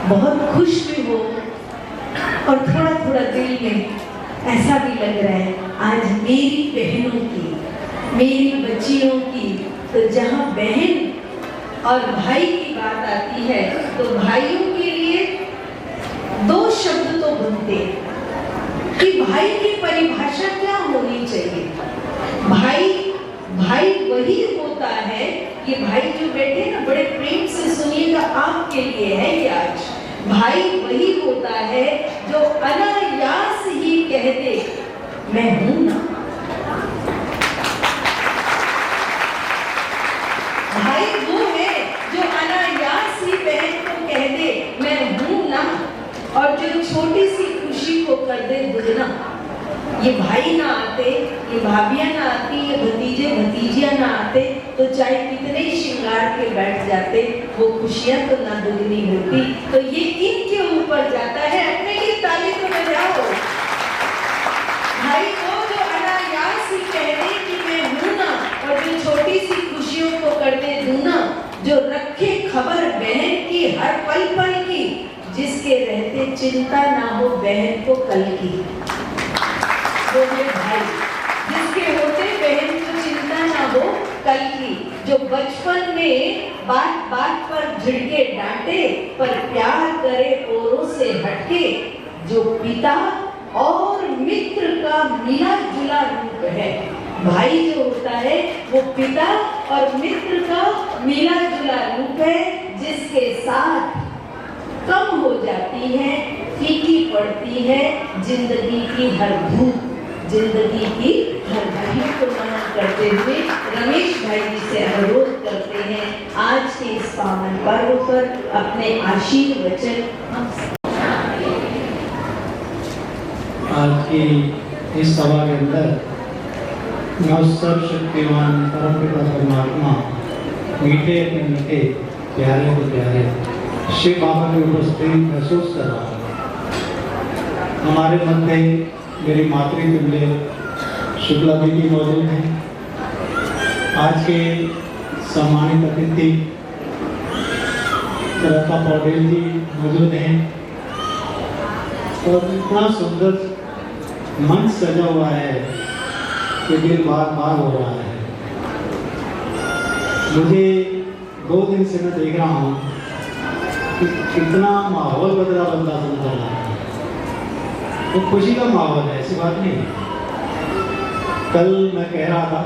बहुत खुश भी हो और थोड़ा थोड़ा दिल में ऐसा भी लग रहा है आज मेरी बहनों की, मेरी बच्चियों की। तो जहाँ बहन और भाई की बात आती है तो भाइयों के लिए दो शब्द तो बनते हैं कि भाई की परिभाषा क्या होनी चाहिए। भाई वही होता है, ये भाई जो बैठे ना बड़े प्रेम से सुनिएगा, आपके लिए है ये आज। भाई वही होता है जो अनायास ही कह दे मैं हूं ना। भाई वो है जो अनायास ही बहन को कह दे मैं हूं ना, और जो छोटी सी खुशी को कर दे दुगना। ये भाई ना आते, ये भाभियां ना आती, ये भतीजे भतीजियां ना आते तो चाहे कितने ही श्रृंगार के बैठ जाते वो खुशियां तो ना दुगनी होती। तो ये इनके ऊपर जाता है, अपने लिए ताली तो बजाओ। भाई को जो अनायास ही कह दे कि मैं हूं ना, और जो छोटी सी खुशियों को कर दे दूना, जो रखे खबर बहन की हर पल पल की, जिसके रहते चिंता ना हो बहन को कल की। वो है भाई, जिसके होते बहन को चिंता ना हो कल की, जो बचपन में बात बात पर झिड़के डांटे पर प्यार करे औरों से हटके, जो पिता और मित्र का मिला जुला रूप है। भाई जो होता है वो पिता और मित्र का मिला जुला रूप है, जिसके साथ कम हो जाती है, फीकी पड़ती है जिंदगी की हर धूप, जिंदगी की हर घड़ी को नमन करते हुए रमेश भाई जी से अनुरोध करते हैं आज के इस पावन पर्व पर अपने आशीर्वचन हम। आज की इस सभा के अंदर सर्वशक्तिमान परमपिता परमात्मा मीठे अपने मीठे प्यारे को प्यारे शिव बाबा की उपस्थिति महसूस कर रहा हूँ। हमारे मध्य मेरी मातृतुल्य शुक्ला दीदी मौजूद हैं। आज के सम्मानित अतिथि लता पौडेल जी मौजूद हैं और इतना सुंदर मंच सजा हुआ है कि दिल बार बार हो रहा है। मुझे 2 दिन से मैं देख रहा हूँ कि कितना माहौल बदला बदला सुंदर रहा है। वो खुशी का माहौल है, ऐसी बात नहीं। कल मैं कह रहा था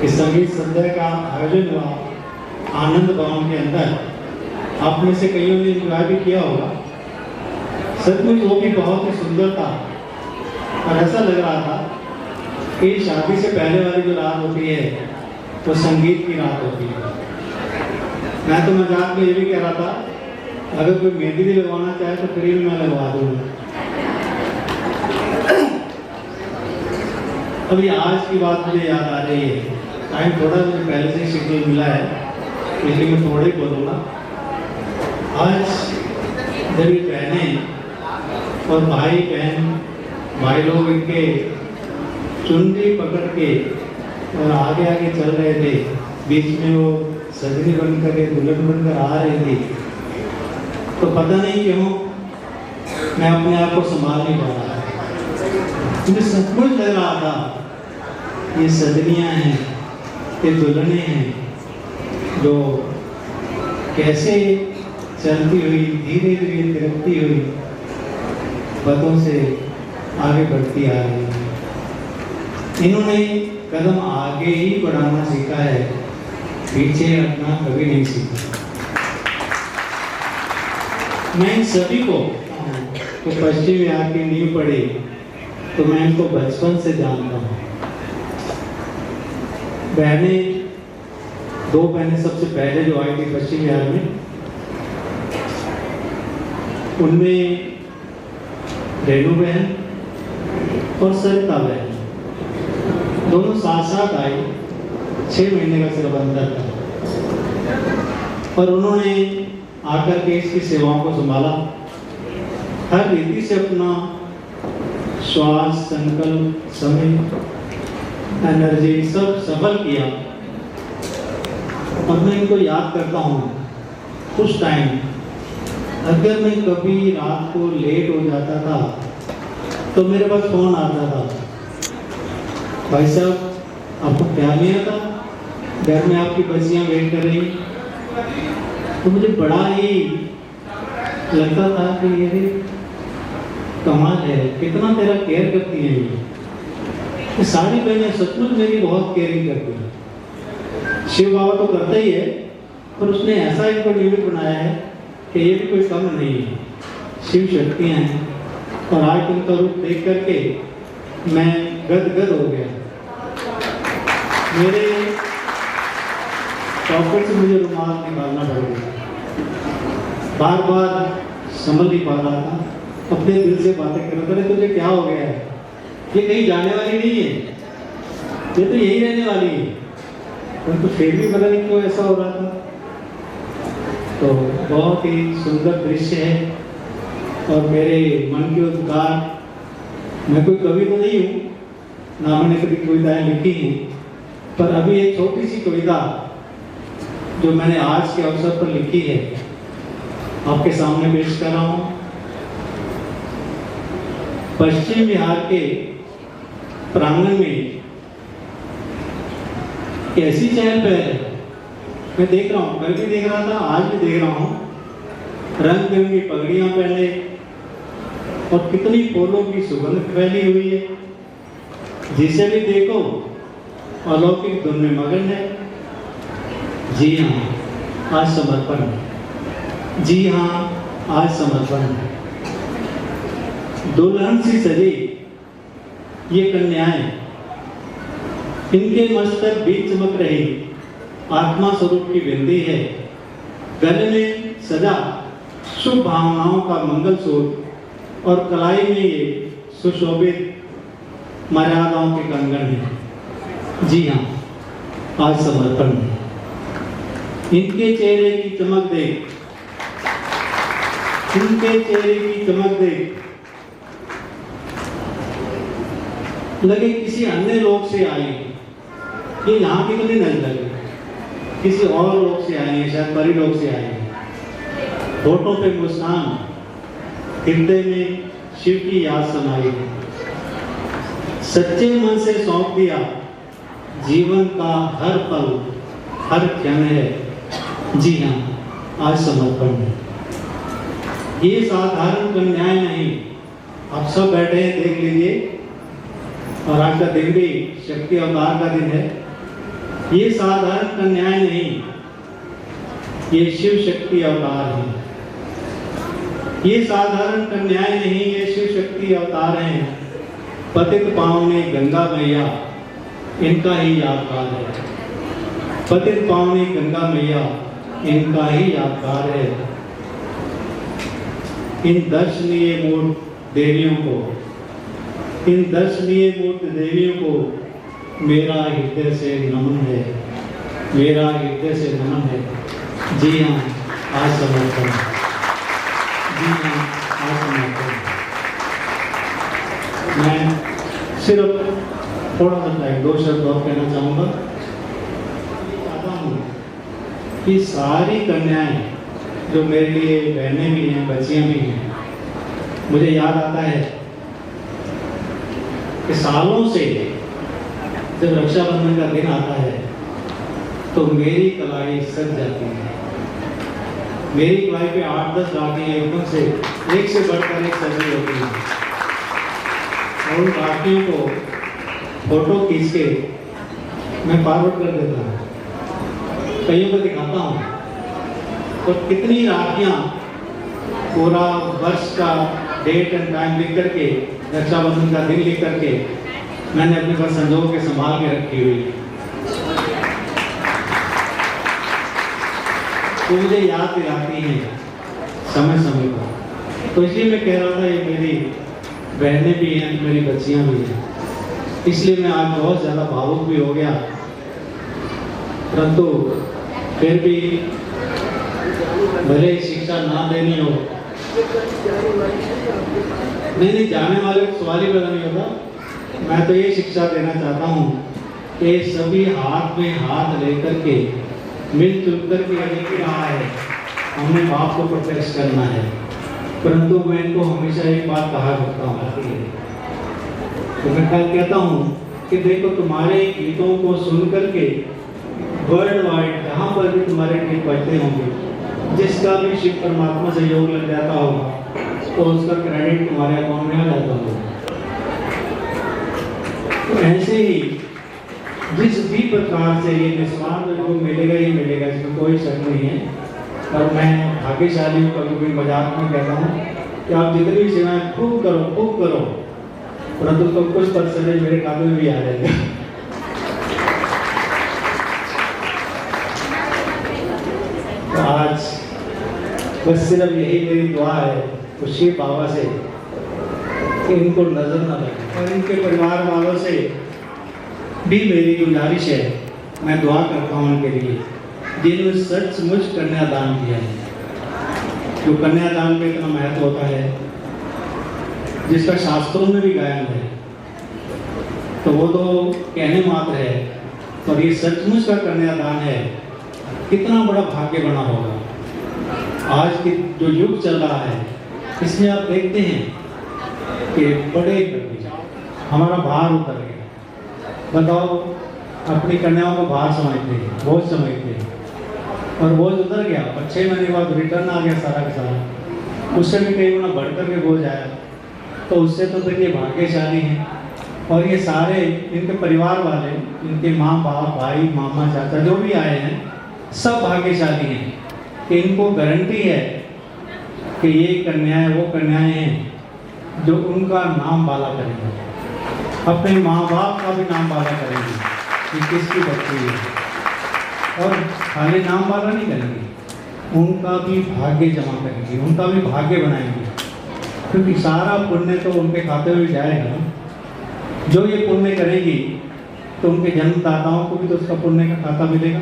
कि संगीत संध्या का आयोजन हुआ आनंद भवन के अंदर। आप में से कईयों ने एंजॉय भी किया होगा। सचमुच वो भी बहुत ही सुंदर था और ऐसा लग रहा था कि शादी से पहले वाली जो रात होती है वो संगीत की रात होती है। मैं तो मजाक में ये भी कह रहा था अगर कोई मेहंदी भी लगवाना चाहे तो फ्री में मैं लगवा दूंगा। अभी आज की बात मुझे याद आ रही है। टाइम थोड़ा मुझे पहले से शेड्यूल मिला है, इसलिए मैं थोड़ा ही बोलूँगा। आज जब ये बहनें और भाई बहन भाई लोग इनके चुनरी पकड़ के और आगे आगे चल रहे थे, बीच में वो सजनी बनकर के दुल्हन बनकर आ रही थी, तो पता नहीं क्यों मैं अपने आप को संभाल नहीं पा रहा। मुझे सचमुच लग रहा था ये सजनियाँ हैं, ये दुल्हनें हैं जो कैसे चलती हुई धीरे धीरे तिरकती हुई पदों से आगे बढ़ती आ रही है। इन्होंने कदम आगे ही बढ़ाना सीखा है, पीछे हटना कभी नहीं सीखा। मैं इन सभी को तो पश्चिम बिहार की नींव पड़ी तो मैं इनको बचपन से जानता हूँ। बहनें 2 बहनें सबसे पहले जो आई थी पश्चिम बिहार में, उनमें रेणु बहन और सरिता बहन दोनों साथ साथ आई। 6 महीने का सिर्फ अंतर था और उन्होंने आकर के इसकी सेवाओं को संभाला। हर रीति से अपना श्वास, संकल्प, समय, एनर्जी सब सफल किया। और मैं इनको याद करता हूँ उस टाइम अगर मैं कभी रात को लेट हो जाता था तो मेरे पास फोन आता था, भाई साहब आपको प्यार नहीं आता, घर में आपकी बच्चियां वेट कर रही। तो मुझे बड़ा ही लगता था कि ये कमाल है, कितना तेरा केयर करती है ये सारी बहनें सचमुच मेरी बहुत केयरिंग करती है। शिव बाबा तो करता ही है, पर उसने ऐसा एक लिमिट बनाया है कि ये भी कोई कम नहीं है। शिव शक्तियाँ हैं और आज उनका रूप देख करके मैं गदगद हो गया। मेरे पॉकेट से मुझे रुमाल निकालना पड़ गया, बार बार समझ नहीं पा रहा था, अपने दिल से बातें कर रहा था, तुझे क्या हो गया है, ये कहीं जाने वाली नहीं है, ये तो यही रहने वाली है। परंतु फिर भी पता नहीं क्यों ऐसा हो रहा था। तो बहुत ही सुंदर दृश्य है और मेरे मन के उद्गार, मैं कोई कवि तो नहीं हूँ, ना मैंने कभी कविताएं लिखी हैं, पर अभी एक छोटी सी कविता जो मैंने आज के अवसर पर लिखी है आपके सामने पेश कर रहा हूँ। पश्चिम बिहार के प्रांगण में कैसी चहल पहल है, मैं देख रहा हूँ, कल भी देख रहा था, आज भी देख रहा हूँ। रंग बिरंगी पगड़ियां पहने और कितनी फूलों की सुगंध फैली हुई है, जिसे भी देखो अलौकिक धुन में मगन है। जी हाँ आज समर्पण है, जी हाँ आज समर्पण है। दुल्हन सी सजी ये कन्याएं, इनके मस्तक बीच चमक रही आत्मा स्वरूप की बिंदी है। गले में सजा शुभ भावनाओं का मंगल सूत्र और कलाई में ये सुशोभित मर्यादाओं के कंगन है। जी हाँ आज समर्पण है। इनके चेहरे की चमक देख, इनके चेहरे की चमक देख लगे किसी अन्य लोक से आई, ये यहाँ की तो नहीं नजर लगे, किसी और लोक से आई है, शायद परी लोक से आई है। होठों पे मुस्कान, हृदय में शिव की याद समाई है। सच्चे मन से सौंप दिया जीवन का हर पल हर क्षण है। जी हाँ आज समर्पण है। ये साधारण कन्याएं नहीं, आप सब बैठे हैं देख लीजिए, और आज का दिन भी शक्ति अवतार का दिन है। ये साधारण कन्याएं नहीं, ये शिव शक्ति अवतार हैं। ये साधारण कन्याएं नहीं, ये शिव शक्ति अवतार हैं। पतित पावनी गंगा मैया इनका ही यादगार है। पतित पावनी गंगा मैया इनका ही यादगार है। इन दर्शनीय मूर्त देवियों को, इन दर्शनीय मूर्त देवियों को मेरा हृदय से नमन है, मेरा हृदय से नमन है। जी हाँ आज समर्पण, जी हाँ आज समर्पण। मैं सिर्फ थोड़ा सा एक दो शब्द और कहना चाहूँगा। चाहता हूँ कि सारी कन्याएं जो मेरे लिए बहनें भी हैं, बच्चियाँ भी हैं, मुझे याद आता है कि सालों से जब रक्षाबंधन का दिन आता है तो मेरी कलाई सज जाती है। मेरी कलाई पे 8-10 राखियाँ एकदम से एक से बढ़कर एक सजी होती हैं और उन राखियों को फोटो खींच के मैं फॉरवर्ड कर देता हूँ, कईयों को दिखाता हूँ। और कितनी राखियाँ पूरा वर्ष का डेट एंड टाइम लिख करके, रक्षाबंधन का दिन लिख करके मैंने अपने पास संजो के संभाल के रखी हुई, तो मुझे याद दिलाती हैं समय समय पर। तो इसलिए मैं कह रहा था ये मेरी बहनें भी हैं, मेरी बच्चियां भी हैं, इसलिए मैं आज बहुत ज़्यादा भावुक भी हो गया। परंतु फिर भी भले शिक्षा ना देनी हो, नहीं जाने वाले को सवाल ही पैदा नहीं होता। मैं तो ये शिक्षा देना चाहता हूँ कि सभी हाथ में हाथ लेकर के मिलजुल कर के आगे की रहा है हमने बाप को प्रत्यक्ष करना है। परंतु मैं इनको हमेशा एक बात कहा करता हूँ, तो मैं कहता हूँ कि देखो तुम्हारे गीतों को सुन करके वर्ल्ड वाइड जहाँ पर भी तुम्हारे गीत बजते होंगे, जिसका भी शिव परमात्मा से योग लग जाता होगा तो उसका क्रेडिट तुम्हारे अकाउंट में आ जाता होगा। तो ऐसे ही जिस भी प्रकार से ये निस्वार्थ योग मिलेगा ही मिलेगा, इसमें कोई शक नहीं है। और मैं भाग्यशाली हूँ, कभी कभी मजाक में कहता हूँ कि आप जितनी भी सेवाएं खूब करो, परंतु तो कुछ परसेंटेज मेरे खाते में भी आ जाएगा। तो आज बस सिर्फ यही मेरी दुआ है खुशी बाबा से कि इनको नजर न लगे, और इनके परिवार वालों से भी मेरी गुजारिश है, मैं दुआ करता हूँ उनके लिए जिन्होंने सचमुच कन्यादान किया है। जो कन्यादान में इतना महत्व होता है, जिसका शास्त्रों में भी गायन है, तो वो तो कहने मात्र है, और ये सचमुच का कन्यादान है। कितना बड़ा भाग्य बना होगा। आज के जो युग चल रहा है, इसमें आप देखते हैं कि बड़े हमारा भार उतर गया। बताओ, अपनी कन्याओं को भार समझते हैं, बोझ समझते हैं, और बोझ उतर गया, और 6 महीने बाद रिटर्न आ गया सारा का सारा। उससे भी कई गुना बढ़ कर के बोझ आया। तो उससे तो देखिए भाग्यशाली हैं। और ये सारे इनके परिवार वाले, इनके माँ बाप, भाई, मामा, चाचा जो भी आए हैं, सब भाग्यशाली हैं कि इनको गारंटी है कि ये कन्याएं वो कन्याएं हैं जो उनका नाम बाला करेंगे, अपने माँ बाप का भी नाम बाला करेंगे कि किसकी बच्ची है। और खाली नाम बाला नहीं करेंगे, उनका भी भाग्य जमा करेंगे, उनका भी भाग्य बनाएंगे, क्योंकि सारा पुण्य तो उनके खाते में जाएगा। जो ये पुण्य करेगी तो उनके जन्मदाताओं को भी तो उसका पुण्य का खाता मिलेगा।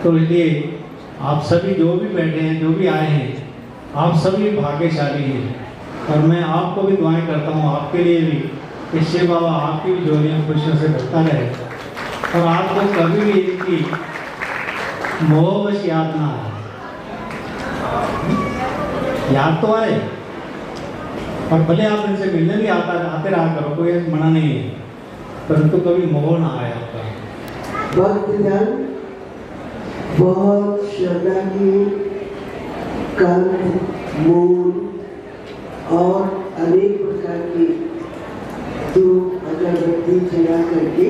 तो इसलिए आप सभी जो भी बैठे हैं, जो भी आए हैं, आप सभी भाग्यशाली हैं। और मैं आपको भी दुआएं करता हूँ, आपके लिए भी, कि शिव बाबा आपकी भी जोड़ियाँ खुशियों से भरता रहे, और आपको कभी भी इनकी मोहवश याद ना आए। याद तो आए, और भले आप इनसे मिलने भी आते रहा करो, कोई मना नहीं है, परंतु कभी मोह ना आए आपका। भक्तजन बहुत श्रद्धा की कंठ, मूल और अनेक प्रकार की धूप अगरबत्ती चढ़ा करके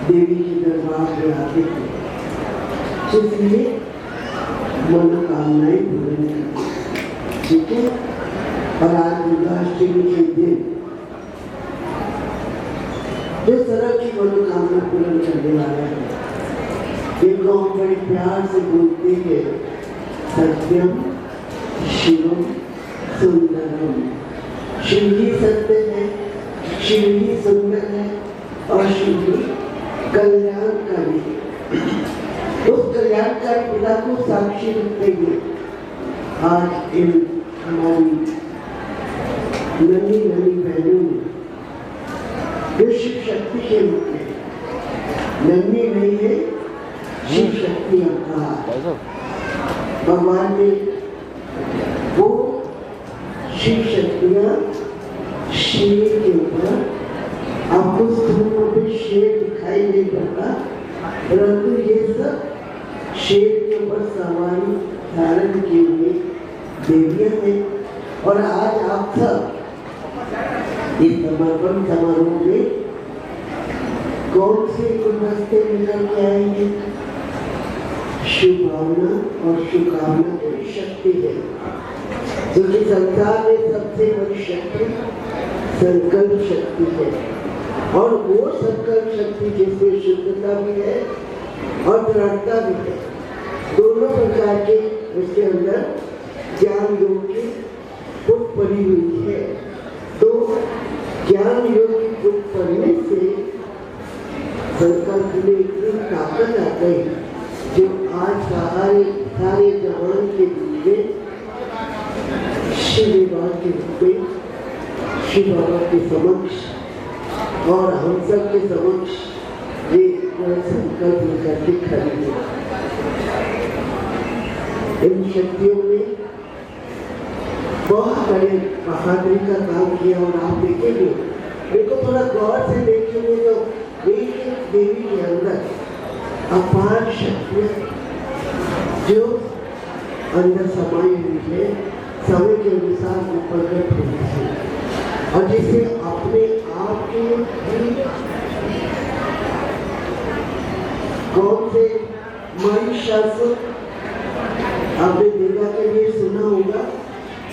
देवी के दरबार में आते थे, इसलिए मनोकामनाएं पूर्ण करते। ठीक है। और आज दुर्गाष्टमी के दिन जिस तरह की मनोकामना पूर्ण करने वाला है, इनको हम बड़े प्यार से बोलते हैं सत्यम शिवम सुंदरम। शिव ही सत्य है, शिव ही सुंदर है, और शिव ही कल्याणकारी। उस कल्याणकारी पिता को साक्षी रखते हुए आज इन हमारी नन्ही नन्ही बहनों ने जो शिव शक्ति के रूप में, नन्ही नहीं है, शिव शक्ति अवतार भगवान ने वो शिव शक्तियाँ शेर के ऊपर, आपको स्थूल में शेर दिखाई नहीं पड़ता, परंतु ये सब शेर के ऊपर सवारी धारण किए हुए देवियाँ हैं। और आज आप सब इस समर्पण समारोह में कौन से गुलदस्ते मिलकर के आएंगे? शुभ भावना और शुभकामना बड़ी शक्ति है, क्योंकि संसार में सबसे बड़ी शक्ति संकल्प शक्ति है। और वो संकल्प शक्ति जिसमें शुद्धता भी है और दृढ़ता भी है, दोनों प्रकार के उसके अंदर ज्ञान योग की फुट पड़ी हुई है। तो ज्ञान योग की फुट पड़ने से संकल्प में इतनी ताकत आ गई, जो आज सारे जहान के बीच में शिव बाबा के रूप में, शिव बाबा के समक्ष और हम सब के समक्ष ये संकल्प लेकर के खड़ी है। इन शक्तियों ने बहुत बड़े बहादुरी का काम किया। और आप देखेंगे, इनको थोड़ा गौर से देखेंगे तो एक देवी के अंदर अपार शक्ति जो अंदर समाई हुई है, समय के अनुसार वो प्रकट हुई है और जिसे अपने आप के कौन से महिषासुर, आपने दुर्गा के लिए सुना होगा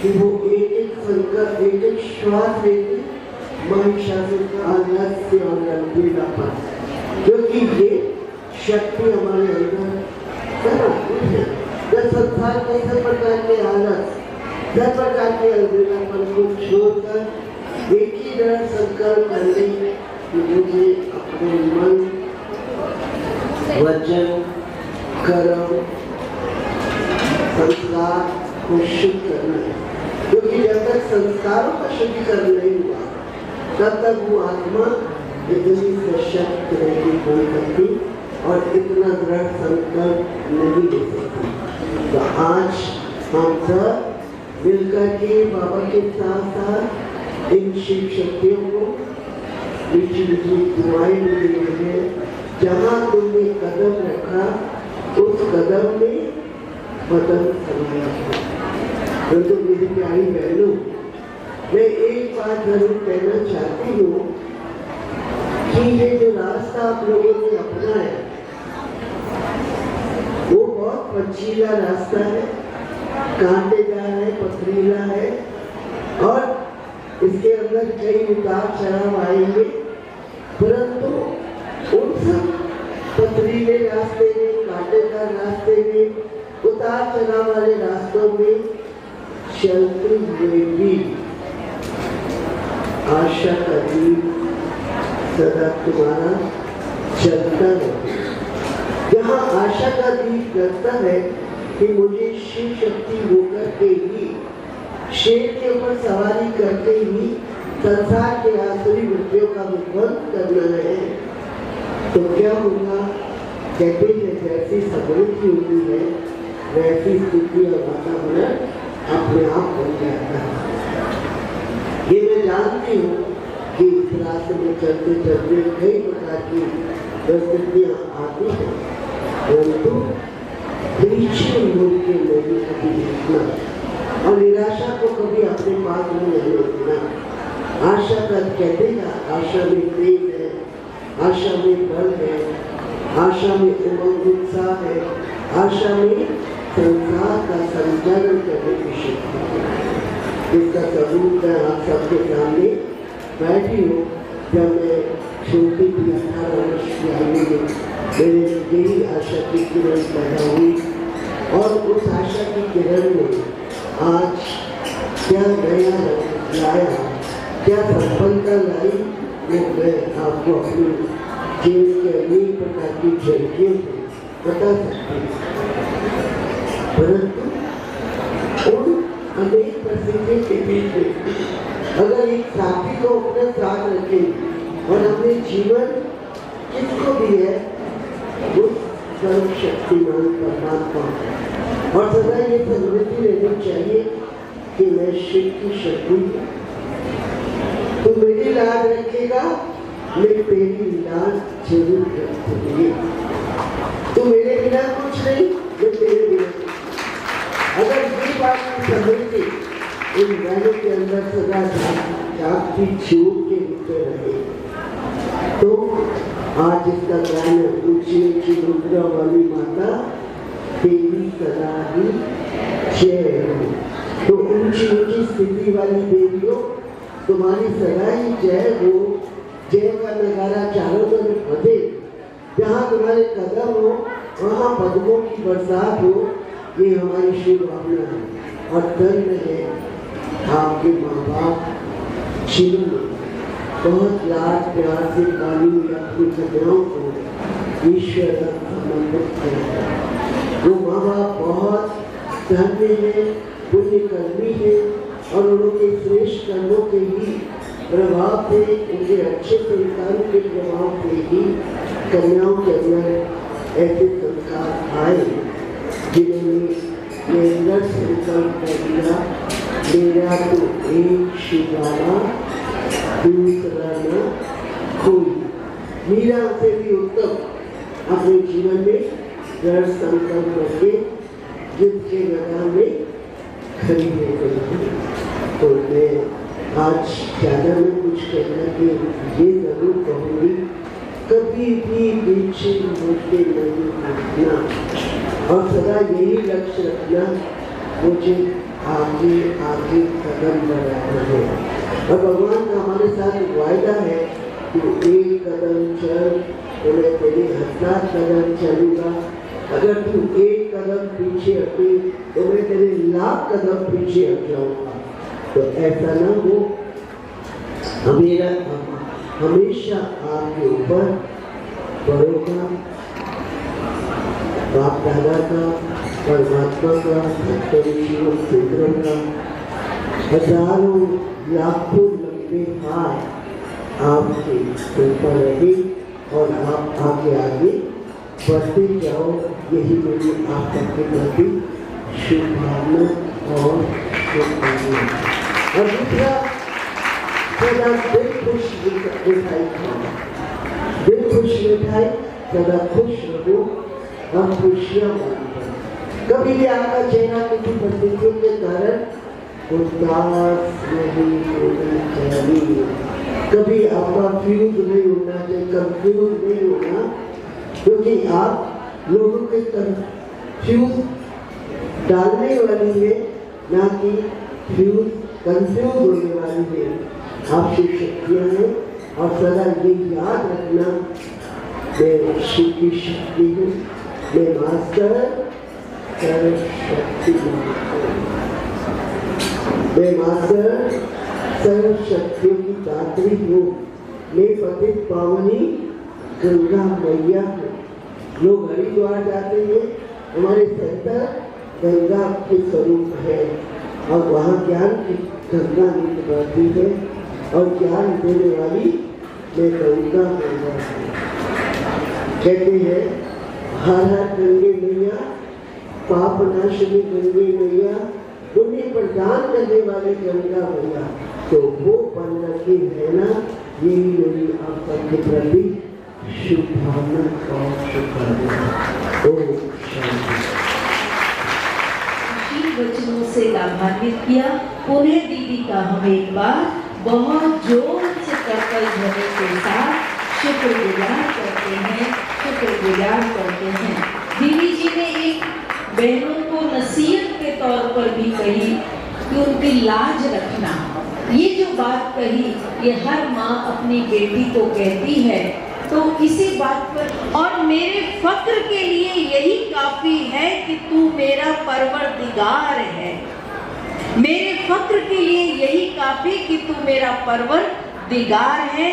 कि वो एक एक संकट, एक एक श्वास लेके महिषासुर का आलस्य और लंबीलापन, क्योंकि ये शक्ति हमारे अंदर है। जब संसार के सब प्रकार के आलस, सब प्रकार के लंबीलापन को छोड़कर एक ही दृढ़ संकल्प कर ले कि मुझे अपने मन, वचन, कर्म, संस्कार को शुद्ध करना है। क्योंकि जब तक संस्कारों का शुद्धिकरण नहीं हुआ तब तक वो आत्मा इतनी सशक्त नहीं हो सकती और इतना दृढ़ संकल्प नहीं ले सकती। तो आज हम सब मिलकर के बाबा के साथ साथ इन शिव शक्तियों को मीठी मीठी दुआएं दे रहे हैं। जहाँ तुमने कदम रखा उस कदम में बदल समाया है। तो मेरी प्यारी बहनों, मैं एक बात जरूर कहना चाहती हूँ कि ये जो रास्ता आप लोगों ने अपनाया वो बहुत पथरीला रास्ता है, कांटेदार है, पथरीला है और इसके अंदर कई उतार चढ़ाव आएंगे, परंतु उन सब पथरीले रास्ते में, कांटेदार रास्ते में, उतार चढ़ाव वाले रास्तों में चलते हुए भी आशा का दीप सदा तुम्हारा चलता है। जहाँ आशा का दीप जलता है कि मुझे शिव शक्ति होकर के ही, शेर के ऊपर सवारी करके ही संसार के आसुरी वृत्तियों का विध्वंस करना है, तो क्या होगा? कहते हैं जैसी समृद्धि होती है वैसी स्थिति और वातावरण अपने आप बन जाता है। ये मैं जानती हूँ कि इस रास्ते में चलते चलते कई प्रकार की परिस्थितियाँ आती हैं, परंतु पीछे मुड़ के नहीं कभी देखना और निराशा को कभी अपने पास में नहीं रखना। आशा का कहतेगा, आशा में तेज है, आशा में बल है, आशा में उमंग उत्साह है, आशा में संसार का संचालन करने की शक्ति है। इसका सबूत मैं आप सबके सामने बैठी हूँ। जब मैं छोटी थी 18 वर्ष की आयु में मेरे यही आशा की किरण पैदा हुई और उस आशा की किरण में आज क्या नया लाया, क्या सफलता लाई, वो मैं आपको अपनी जीवन के अनेक प्रकार की झलकियों से बता सकती हूँ। परंतु उन अनेक परिस्थितियों के बीच में अगर एक साथी को अपने साथ रखें और अपने जीवन किसको भी है उस सर्वशक्तिमान परमात्मा, और सदा ये समृद्धि रहनी चाहिए कि मैं शिव की शक्ति हूँ। तू मेरी लाज रखेगा, मैं तेरी लाज जरूर रखूंगी। तू मेरे बिना कुछ नहीं, मैं तेरे बिना। अगर ये बात की समृद्धि इन गानों के अंदर सदा जागती ज्योत के रूप में रहे, तो आज इसका गाना ऊंची ऊंची मुद्रा वाली माता तेरी सदा ही जय हो। तो ऊंची ऊंची स्थिति वाली देवियों तुम्हारी सदा ही जय हो। जय का नगारा चारों तरफ बजे, जहाँ तुम्हारे कदम हो वहाँ पद्मों की बरसात हो। ये हमारी शिव भावना है और धन्य है आपके माँ बाप जिन्होंने बहुत लाड प्यार से पाली हुई अपनी कन्याओं को ईश्वर तक समर्पित किया। वो माँ बाप बहुत धन्य है, पुण्यकर्मी है और उनके श्रेष्ठ कर्मों के ही प्रभाव से, उनके अच्छे संस्कारों के प्रभाव से ही कन्याओं के अंदर ऐसे संस्कार आए जिन्होंने ने दृढ़ संकल्प कर लिया, मेरा तो एक शिवाला दूसरा न कोई। मीरा से भी उत्तम अपने जीवन में दृढ़ संकल्प करके युद्ध के मैदान में खड़ी हो गई। तो मैं आज ज़्यादा में कुछ कहना कि ये जरूर कहूँगी, कभी भी पीछे मुड़के नहीं हटना और सदा यही लक्ष्य रखना, मुझे आगे आगे कदम बढ़ाना है। और भगवान का हमारे साथ वायदा है कि एक कदम चल तो मैं तेरे 1000 कदम चलूँगा, अगर तू एक कदम पीछे हटे तो मैं तेरे 1,00,000 कदम पीछे हट जाऊँगा। तो ऐसा ना हो, हमेशा आपके ऊपर बड़ों का, बाप दादा का, परमात्मा का, ऋषियों पितरों का हजारों लाखों लंबे हाथ आपके ऊपर रहे और आप आगे आगे बढ़ते जाओ। यही मेरी आप सबके प्रति शुभकामना और शुभकामना। और दूसरा, सदा दिल खुश मिठाई खाओ, दिल खुश मिठाई, सदा खुश रहो और खुशियाँ बांटो। कभी भी आपका चेहरा किसी परिस्थितियों के कारण उदास नहीं होना चाहिए, कभी आपका फ्यूज नहीं होना चाहिए, कंफ्यूज नहीं होना, क्योंकि आप लोगों के फ्यूज डालने वाली है, ना कि फ्यूज कंफ्यूज होने वाली है। आपकी शक्तियाँ हैं और सदा ये याद रखना, मैं शिव की शक्ति हूँ, मैं मास्टर सर्वशक्ति हूँ, मैं मास्टर सर्व शक्तियों की दात्री हूँ, मैं पतित पावनी गंगा मैया हूँ। लोग हरिद्वार जाते हैं, हमारे सेंटर गंगा के स्वरूप है और वहाँ ज्ञान की गंगा निकलती है और ज्ञान देने वाली मैं गंगा मैया हूँ। कहते हैं हर हर गंगे मैया, पाप नाशिनी गंगे मैया, पुण्य प्रदान करने वाली गंगा मैया, तो वो बन रखी है ना। यही मेरी आप सबके प्रति शुभकामना और शुभकामना। ओम शांति। वचनों से लाभान्वित किया। पुनः दीदी का हम एक बार बहुत जोर से करतल ध्वनि के साथ शुक्रगुजार करते हैं, शुक्रगुजार करते हैं। दीदी जी ने एक बहनों को नसीहत के तौर पर भी कही कि उनकी लाज रखना। ये जो बात कही, ये हर माँ अपनी बेटी को कहती है, तो इसी बात पर और मेरे फक्र के लिए यही काफी है कि तू मेरा परवरदिगार है। मेरे फक्र के लिए यही काफी कि तू मेरा परवरदिगार है।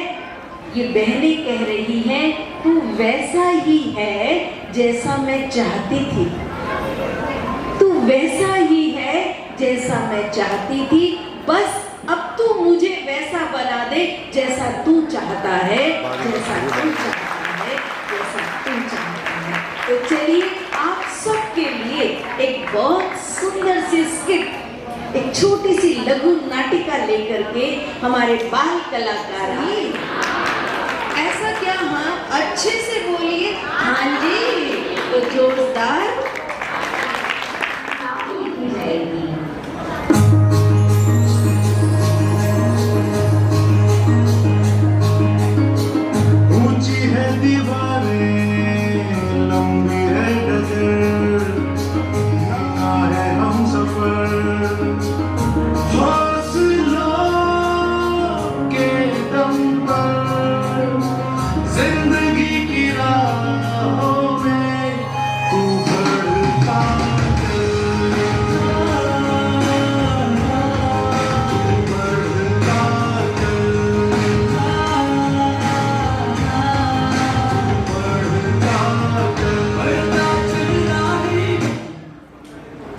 ये बहनें कह रही हैं, तू वैसा ही है जैसा मैं चाहती थी, तू वैसा ही है जैसा मैं चाहती थी, बस अब तू मुझे वैसा बना दे जैसा तू चाहता है, जैसा तू चाहता है, जैसा तू चाहता है। तो चलिए आप सबके लिए एक बहुत सुंदर सी स्किट, एक छोटी सी लघु नाटिका लेकर के हमारे बाल कलाकार आए। ऐसा क्या? हाँ, अच्छे से बोलिए। हाँ जी, तो जोरदार जाएगी।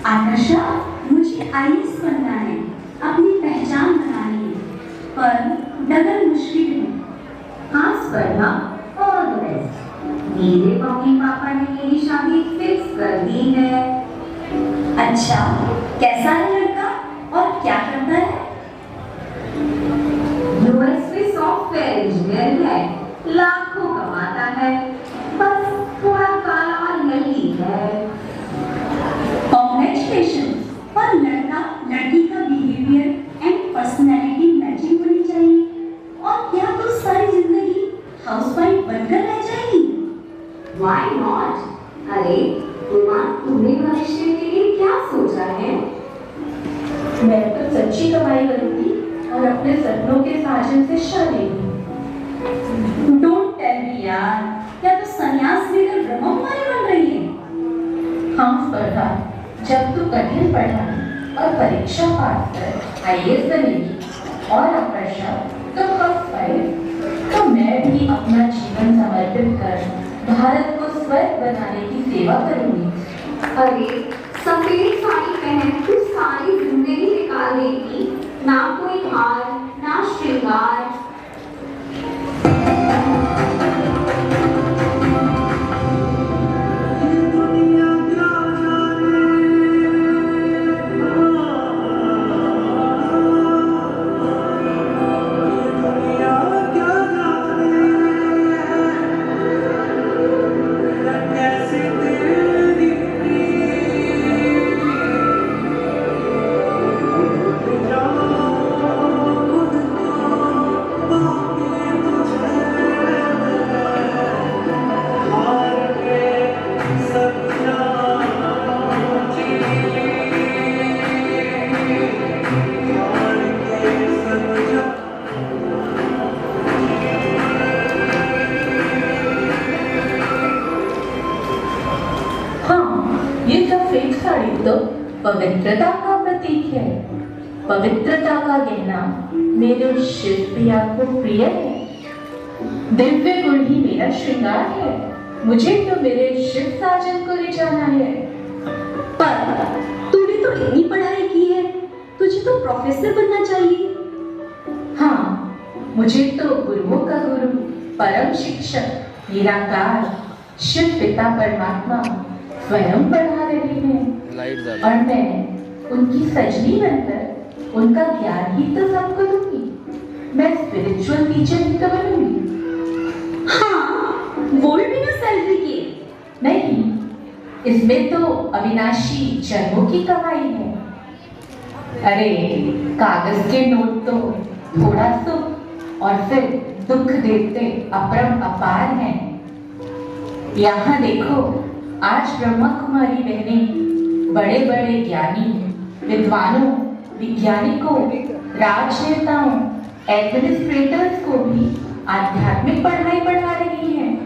आकाशा, मुझे आईएएस बनना है, अपनी पहचान बनानी है, पर डबल मुश्किल है। हाँ स्पर्धा, ऑल द बेस्ट। मेरे मम्मी पापा ने मेरी शादी फिक्स कर दी है। अच्छा, कैसा है लड़का और क्या करता है? यूएस में सॉफ्टवेयर इंजीनियर है, लाखों कमाता है, बस थोड़ा काला और लंबी है। कांग्रेचुलेशन। और लड़का लड़की का बिहेवियर एंड पर्सनैलिटी मैचिंग होनी चाहिए। और क्या तो सारी जिंदगी हाउसवाइफ बनकर रह जाएगी? Why not? अरे उमा, तुमने भविष्य के लिए क्या सोचा है? मैं तो सच्ची कमाई करूंगी और अपने सपनों के साजन से शादी करूंगी। डोंट टेल मी यार, क्या तो संन्यास लेकर ब्रह्मकुमारी बन रही है? हाँ स्पर्धा, जब तू कठिन पढ़ाई और परीक्षा पास कर आईएएस बनेगी और आकर्षा तो हाउसवाइफ, तो मैं भी अपना जीवन समर्पित कर भारत को स्वर्ग बनाने की सेवा करूंगी। अरे सफेद साड़ी पहन तू सारी जिंदगी निकाल देगी, ना कोई हार ना श्रृंगार। तो पवित्रता का प्रतीक है। पवित्रता का गहना मेरे शिव प्रिया को प्रिय है। दिव्य गुण ही मेरा श्रृंगार है। मुझे तो मेरे शिव साजन को ले जाना है। पर तूने तो इतनी पढ़ाई की है, तुझे तो प्रोफेसर बनना चाहिए। हाँ, मुझे तो गुरुओं का गुरु, परम शिक्षक, निराकार शिव पिता परमात्मा स्वयं पढ़ा रहे हैं और मैं उनकी सजनी बनकर उनका ज्ञान ही तो सबको दूंगी। मैं स्पिरिचुअल टीचर ही तो बनूंगी। हाँ, वो भी बिना सैलरी के नहीं, इसमें तो अविनाशी जन्मों की कमाई है। अरे कागज के नोट तो थोड़ा सुख और फिर दुख देते अपरम अपार हैं। यहाँ देखो, आज ब्रह्मा कुमारी बहनें बड़े बड़े ज्ञानी, विद्वानों, वैज्ञानिकों, राजनेताओं, एडमिनिस्ट्रेटर्स को भी आध्यात्मिक पढ़ाई पढ़ा रही हैं।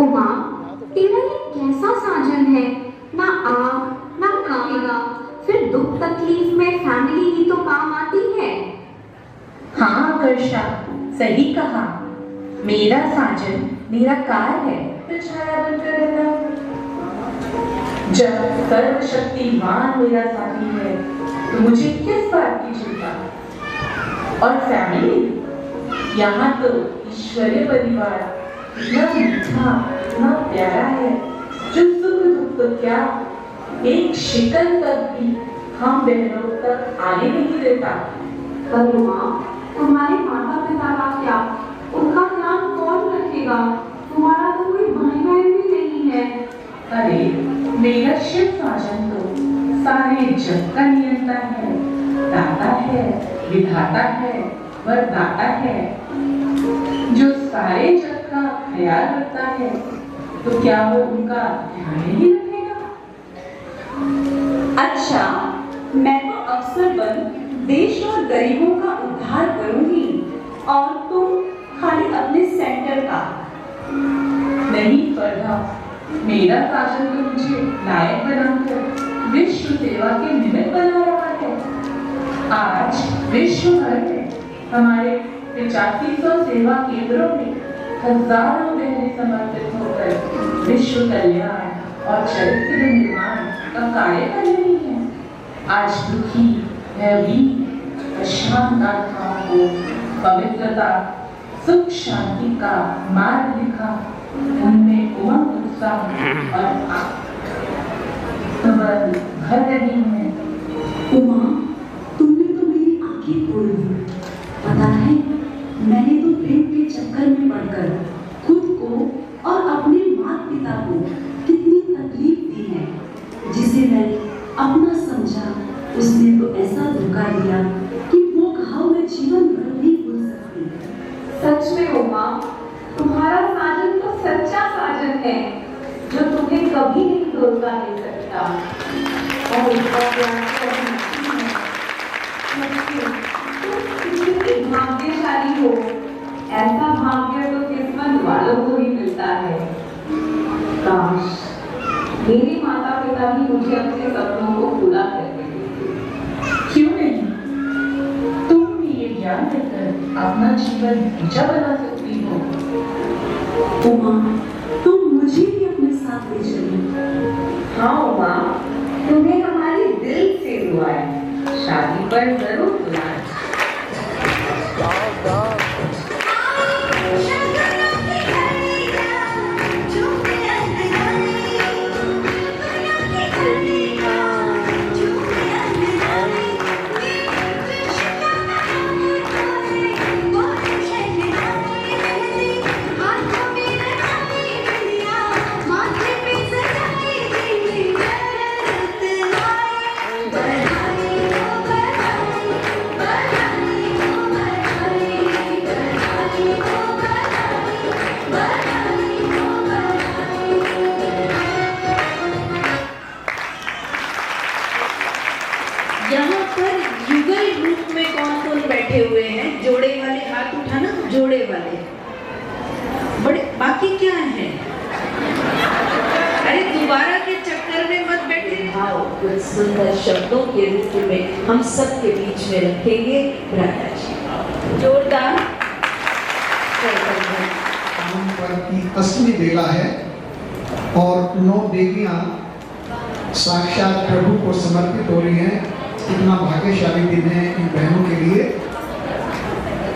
उमा, तेरा ये कैसा साजन है? ना आग ना खाएगा, फिर दुख तकलीफ में फैमिली ही तो काम आती है। हाँ वर्षा, सही कहा। मेरा साजन निराकार है, फिर छाया बनकर रहना। जब सर्वशक्तिमान मेरा साथी है तो मुझे किस बात की चिंता? और फैमिली, यहाँ तो ईश्वरीय परिवार इतना मीठा, इतना प्यारा है, जो सुख दुख तो क्या, एक शिकन तक भी हम बहनों तक आने नहीं देता। पर माँ, तुम्हारे माता पिता का क्या? उनका ध्यान कौन रखेगा? तुम्हारा तो कोई भाई बहन भी नहीं है। अरे मेरा शिव साजन तो सारे जग का नियंता है, दाता है, विधाता है, वरदाता है, जो सारे जग का ख्याल रखता है, तो क्या वो उनका ध्यान नहीं रखेगा? अच्छा, मैं तो अफसर बन देश और गरीबों का उद्धार करूंगी और तुम खाली अपने सेंटर का। नहीं पढ़ा, मेरा शासन तो मुझे लायक बनाकर विश्व सेवा के निमित्त बना रहा है। आज विश्व भर में हमारे 8500 सेवा केंद्रों में हजारों बहनें समर्पित होकर विश्व कल्याण और चरित्र निर्माण का कार्य कर रही है। आज दुखी, भयभीत, अशांत आत्माओं को पवित्रता, सुख शांति का मार्ग दिखा, उनमें उमंग उत्साह और भर रही है। उमा, तुमने तो मेरी आंखें खोल दी। पता है, मैंने तो प्रेम के चक्कर में पड़कर खुद को और अपने माता पिता को कितनी तकलीफ दी है। जिसे मैंने अपना समझा, उसने तो ऐसा धोखा दिया कि वो घाव में जीवन भर नहीं भूल सकती। सच में उमा, तुम्हारा साजन तो सच्चा साजन है, जो तुम्हें कभी नहीं धोखा दे सकता। और उसका प्यार तो अनूठी है। तुम कितनी भाग्यशाली हो। ऐसा भाग्य तो किस्मत वालों को ही मिलता है। काश मेरे माता पिता भी मुझे अपने सपनों को पूरा करके देते। क्यों नहीं? तुम भी ये ज्ञान लेकर अपना जीवन ऊंचा बना सकती हो। उमा, तुम मुझे भी अपने साथ ले चलो। हाँ उमा, तुम्हें हमारी दिल से दुआ है, शादी पर जरूर बुलाएं। यहाँ पर युगल रूप में कौन कौन बैठे हुए हैं? जोड़े वाले हाथ उठाना, जोड़े वाले। बड़े बाकी क्या है? अरे दोबारा के चक्कर में मत बैठे। भाव कुछ सुंदर शब्दों के रूप में हम सब के बीच में रखेंगे। राधा जी जोरदार। पर की असली बेला है और 9 देवियां साक्षात प्रभु को समर्पित हो रही हैं। कितना भाग्यशाली दिन है इन बहनों के लिए।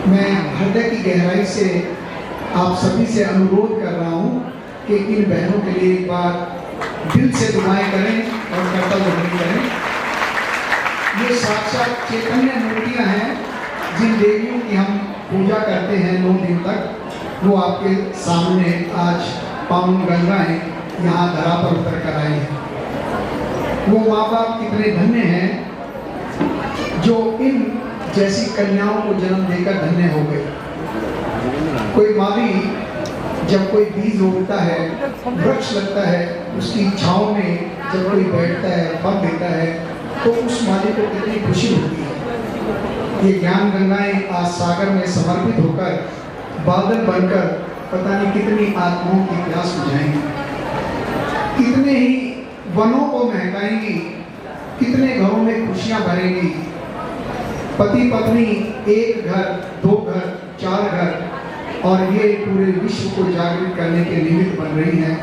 मैं हृदय की गहराई से आप सभी से अनुरोध कर रहा हूँ कि इन बहनों के लिए एक बार दिल से दुआएं करें और कर्तव्य करें। ये साक्षात चैतन्य मूर्तियाँ हैं जिन देवियों की हम पूजा करते हैं 9 दिन तक। वो आपके सामने आज पावन गंगाएं यहाँ धरा पर उतर कर आई हैं। वो माँ बाप कितने धन्य हैं जो इन जैसी कन्याओं को जन्म देकर धन्य हो गए। कोई माली जब कोई बीज उगता है, वृक्ष लगता है, उसकी छांव में जब कोई बैठता है, फल देता है, तो उस माली को कितनी खुशी होती है। ये ज्ञान गंगाएं आज सागर में समर्पित होकर बादल बनकर पता नहीं कितनी आत्माओं की प्यास बुझाएंगी, कितने ही वनों को महकाएंगी, कितने घरों में खुशियां भरेंगी। पति पत्नी एक घर, 2 घर, 4 घर और ये पूरे विश्व को जागृत करने के निमित्त बन रही हैं।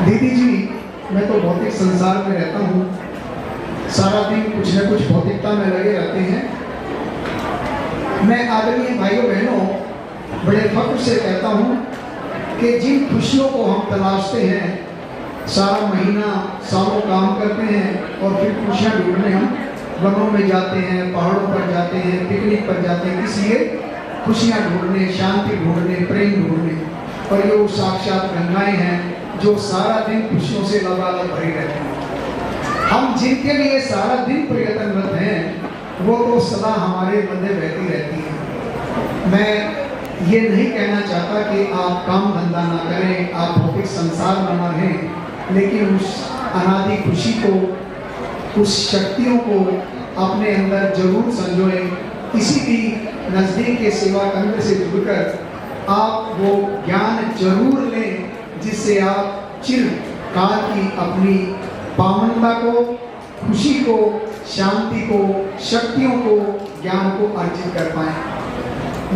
दीदी जी, मैं तो भौतिक संसार में रहता हूँ, सारा दिन कुछ न कुछ भौतिकता में लगे रहते हैं। मैं आदरणीय भाइयों बहनों बड़े फख्र से कहता हूँ कि जिन खुशियों को हम तलाशते हैं, सारा महीना सालों काम करते हैं और फिर खुशियाँ ढूंढने हम वनों में जाते हैं, पहाड़ों पर जाते हैं, पिकनिक पर जाते हैं, इसलिए खुशियाँ ढूंढने, शांति ढूंढने, प्रेम ढूंढने। और ये वो साक्षात गंगाएं हैं जो सारा दिन खुशियों से लबालब भरी रहती हैं। हम जिनके लिए सारा दिन प्रयत्नरत हैं, वो तो सदा हमारे मध्य बहती रहती है। मैं ये नहीं कहना चाहता कि आप काम धंधा ना करें, आप भौतिक संसार में न रहें, लेकिन उस अनादि खुशी को, उस शक्तियों को अपने अंदर जरूर संजोएं। किसी भी नज़दीक के सेवा केंद्र से जुड़कर आप वो ज्ञान जरूर लें जिससे आप चिरकाल की अपनी पावनता को, खुशी को, शांति को, शक्तियों को, ज्ञान को अर्जित कर पाएं।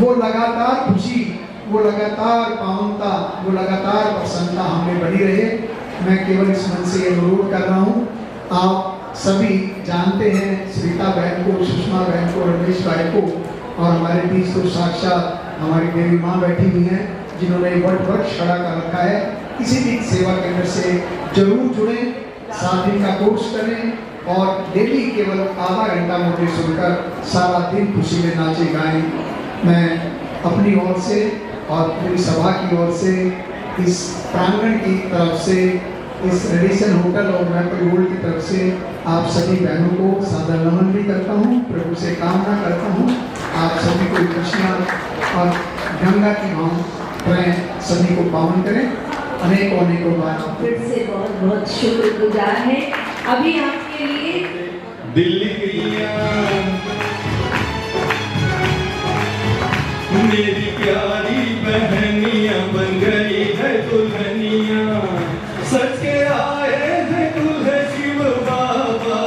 वो लगातार खुशी, वो लगातार पावनता, वो लगातार प्रसन्नता हमें बनी रहे। मैं केवल इस मन से अनुरोध कर रहा हूँ। आप सभी जानते हैं सरिता बहन को, सुषमा बहन को, रमेश भाई को, और हमारे बीच तो साक्षात हमारी देवी माँ बैठी हुई हैं जिन्होंने वट वृक्ष खड़ा कर रखा है। किसी भी सेवा केंद्र से जरूर जुड़ें, 7 दिन का कोर्स करें और डेली केवल आधा घंटा मुझे सुनकर सारा दिन खुशी में नाचे गाएं। मैं अपनी ओर से और पूरी सभा की ओर से, इस प्रांगण की तरफ से, इस रेडिसन होटल और मैपल गोल्ड की तरफ से आप सभी बहनों को सादर नमन भी करता हूँ, प्रभु से कामना करता हूँ आप सभी को खुशियाँ और गंगा की भावनाएं सभी को पावन करें। अनेकों अनेकों बार फिर से बहुत बहुत शुक्रगुजार है। अभी आपके लिए दिल्ली की मेरी प्यारी बहनियां बन गई है दुल्हनिया, सच के आए हैं दूल्हे शिव बाबा,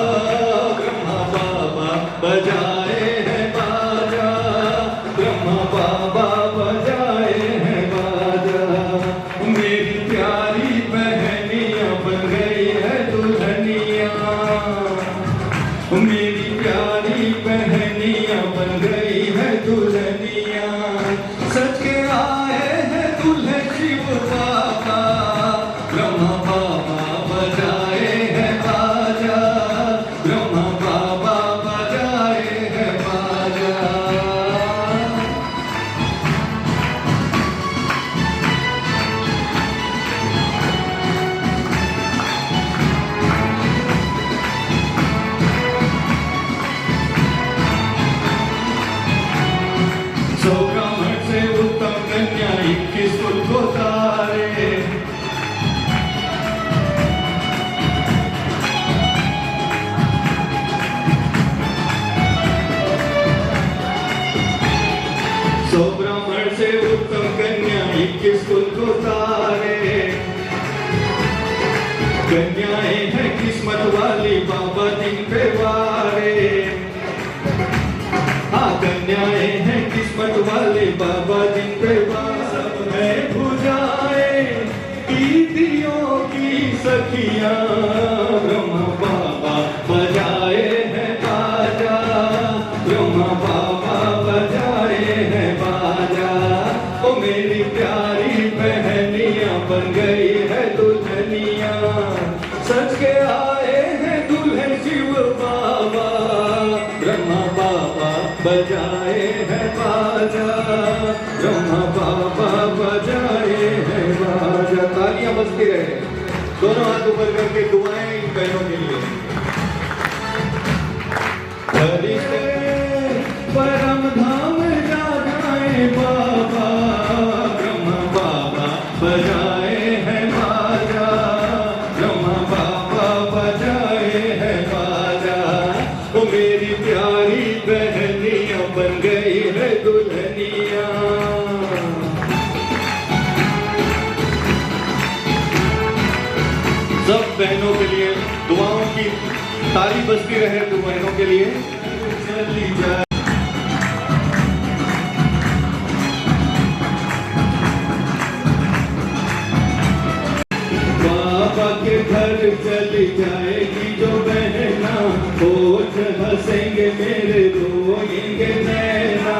ब्रह्मा बाबा बजाए हैं बाजा, ब्रह्मा बाबा बजाए हैं बाजा। मेरी प्यारी बहनियां बन गई है दुल्हनिया, मेरी प्यारी बहनियां बन गई है दुल्हनिया, सच के आए हैं दूल्हे शिव बाबा, ब्रह्मा बाबा बजाए हैं बाजा, ब्रह्मा बाबा बजाए हैं बाजा। सौ ब्राह्मण से उत्तम कन्या 21 कुल को तारे, सौ ब्राह्मण से उत्तम कन्या 21 कुल को तारे, कन्याएं हैं किस्मत वाली बाबा दिन पे वारे, हाँ कन्याएं हैं किस्मत वाले बाबा दिन पे सब है भुजाएं कीर्तियों की सखियां, ब्रह्मा बाबा बजाए हैं बाजा, ब्रह्मा बाबा बजाए हैं बाजा। ओ मेरी प्यारी बहनियां बन गई है दुल्हनिया, सच के आए हैं दूल्हे शिव बाबा, ब्रह्मा बाबा बजाए हैं बाजा, ब्रह्मा बाबा बजाए हैं बाजा। तालियां बजती रहे, दोनों हाथ ऊपर करके दुआएं इन बहनों के लिए। फरिश्ते परम धाम जा जाए बाबा, ब्रह्मा बाबा बजाए हैं बाजा, ब्रह्मा बाबा बजाए हैं बाजा। ओ मेरी प्यारी बहनियां बन गई है दुल्हनिया, सब बहनों के लिए दुआओं की ताली बजती रहे, तो बहनों के लिए चली जाए। बाबा के घर चली जाएगी जो बहना, होठ हंसेंगे मेरे रोएंगे नैना,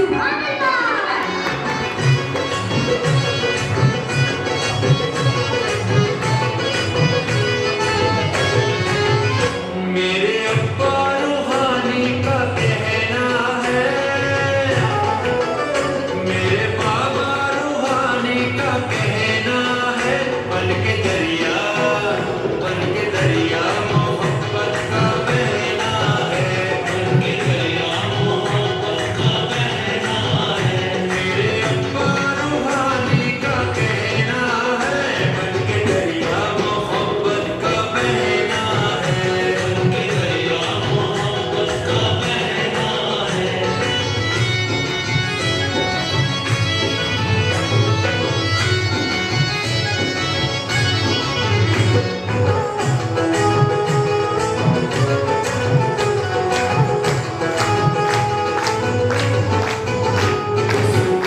सुभान अल्लाह। मेरे अब्बा रूहानी का कहना है, मेरे बाबा रूहानी का कहना है, बन के दरिया मोहब्बत का बहना है, बन के दरिया मोहब्बत का बहना है। मेरे अब्बा रूहानी का कहना है, बन के दरिया मोहब्बत का बहना है, बन के दरिया मोहब्बत का बहना है।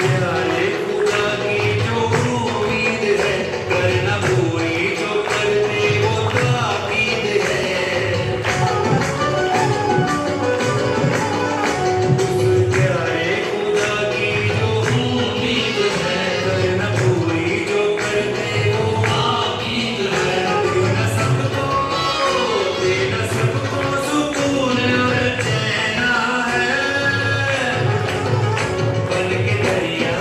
प्यारे खुदा की जो उम्मीद है, करना पूरी जो करते वो ताकीद है। प्यारे खुदा की जो उम्मीद है, करना पूरी जो करते वो ताकीद है। देना सबको सुकून और चैन है, बन के दरिया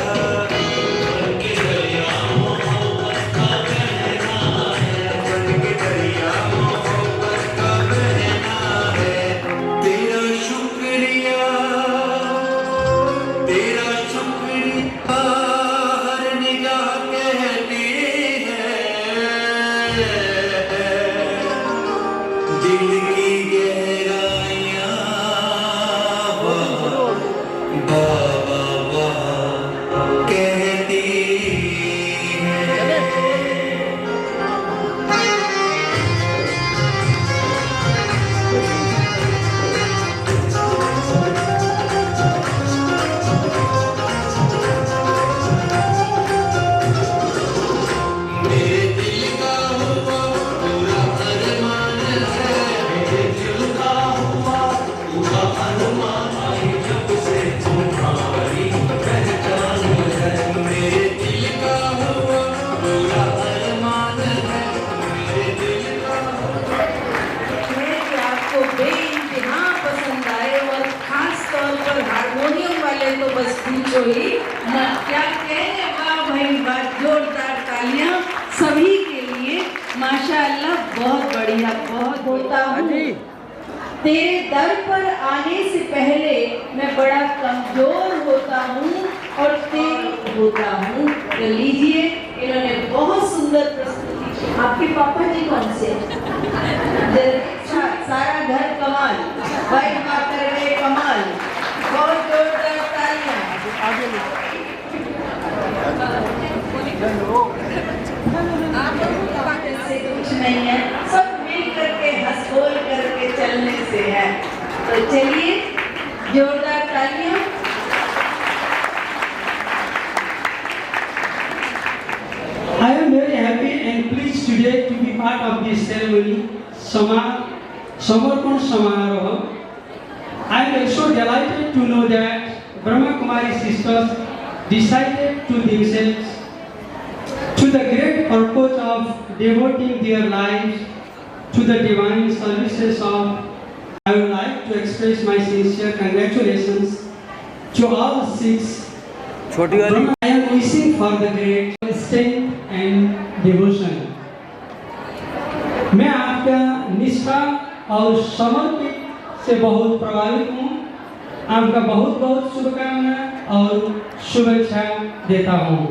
मोहब्बत का बहना है, बन के दरिया मोहब्बत का बहना है। तेरा शुक्रिया हर निगाह कहती है, दिल की गहराइयाँ बाबा कहती है। मेरे दिल का हुआ पूरा अरमान है, मेरे दिल का हुआ पूरा अरमान है, जब से तुम्हारी पहचान है। मेरे दिल का हुआ पूरा अरमान है, मेरे दिल का है कि आपको बेइंतहा पसंद आए, और खास तौर पर हारमोनियम वाले तो बस पूछो ही ना, क्या कहने। वाह भाई वाह, जोरदार तालियां सभी के लिए। माशाअल्लाह, बहुत बढ़िया। बहुत होता हूँ तेरे दर पर आने से पहले मैं बड़ा कमजोर होता हूँ और तेरी होता हूँ। तो लीजिए, इन्होंने बहुत सुंदर प्रस्तुति की। आपके पापा जी कौन से? अच्छा, सारा घर कमाल, भाई माँ कर गए कमाल। बहुत जोरदार तालियां। से कुछ नहीं है, सब मिल करके हंस बोल करके चलने से है। तो चलिए, जोरदार तालियां। I am very happy and pleased today to be part of this ceremony, Samarpan Samaroha. I am also delighted to know that Brahma Kumari sisters decided to themselves to the great purpose of devoting their lives to the divine services of. I would like to express my sincere congratulations to all six. I am wishing for the great strength and devotion. मैं आपका निष्ठा और समर्पित से बहुत प्रभावित हूँ। आपका बहुत बहुत शुभकामना और शुभेच्छा देता हूँ।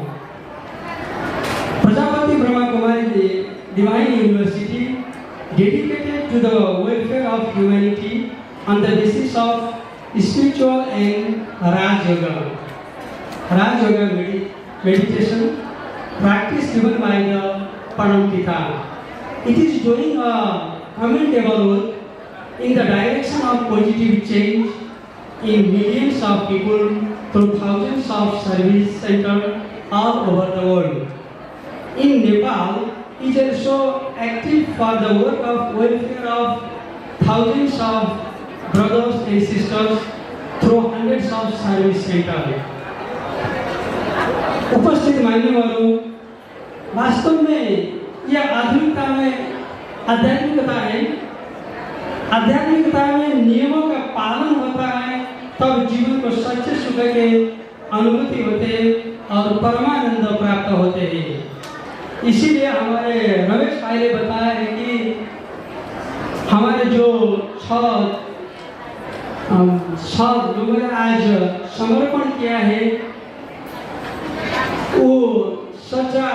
Prajapati Brahma Kumari divine university dedicated to the welfare of humanity on the basis of spiritual and Raj Yoga. Raj Yoga meditation practice given by the Paramita. It is doing a commendable work in the direction of positive change in millions of people through thousands of service centers all over the world. In Nepal, it is also active for the work of welfare of thousands of brothers and sisters through hundreds of service centers. उपस्थित मानने वालों, वास्तव में यह आधुनिकता में आध्यात्मिकता है। आध्यात्मिकता में नियमों का पालन होता है, तब जीवन को सच्चे सुख के अनुभूति होते और परमानंद प्राप्त होते हैं। इसीलिए हमारे रमेश भाई ने बताया है कि हमारे जो छह लोगों ने आज समर्पण किया है, वो सच्चा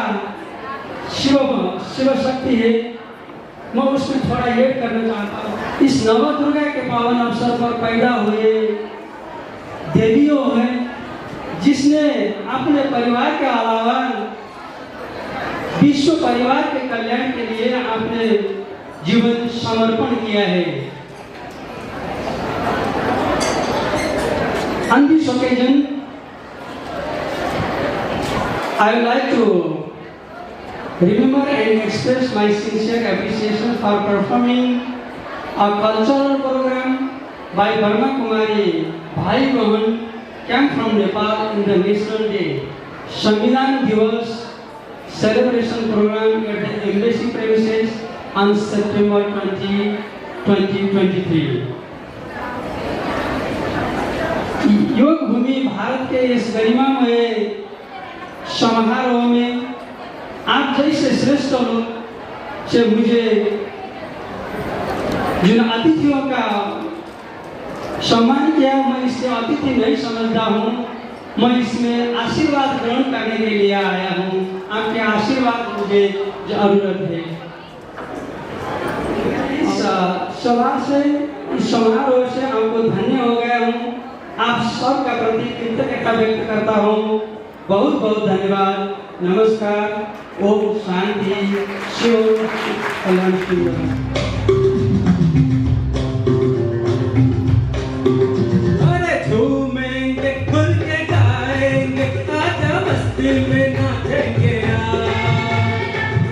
शिव शक्ति है। मैं उसमें थोड़ा ऐड करना चाहता हूँ। इस नवदुर्गा के पावन अवसर पर पैदा हुए देवियों हैं, जिसने अपने परिवार के अलावा विश्व परिवार के कल्याण के लिए अपने जीवन समर्पण किया है। On this occasion, I would like to remember and express my sincere appreciation for performing a cultural program by Burma Kumari Bhai Mohan came from Nepal in the National Day Samvidhan Divas celebration program at the embassy premises on September 20, 2023. योग भूमि भारत के इस गरिमामय समारोह में आप जैसे श्रेष्ठ लोग से मुझे जिन अतिथियों का सम्मान किया, मैं इसे अतिथि नहीं समझता हूँ। मैं इसमें आशीर्वाद ग्रहण करने के लिए आया हूँ। आपके आशीर्वाद मुझे जरूरत है। इस सभा से, इस समारोह से आपको धन्य हो गया हूँ। आप सबका प्रति कृतज्ञता व्यक्त करता हूँ। बहुत बहुत धन्यवाद। नमस्कार। ओम शांति। शिव कल्याण शिव। में नाचेंगे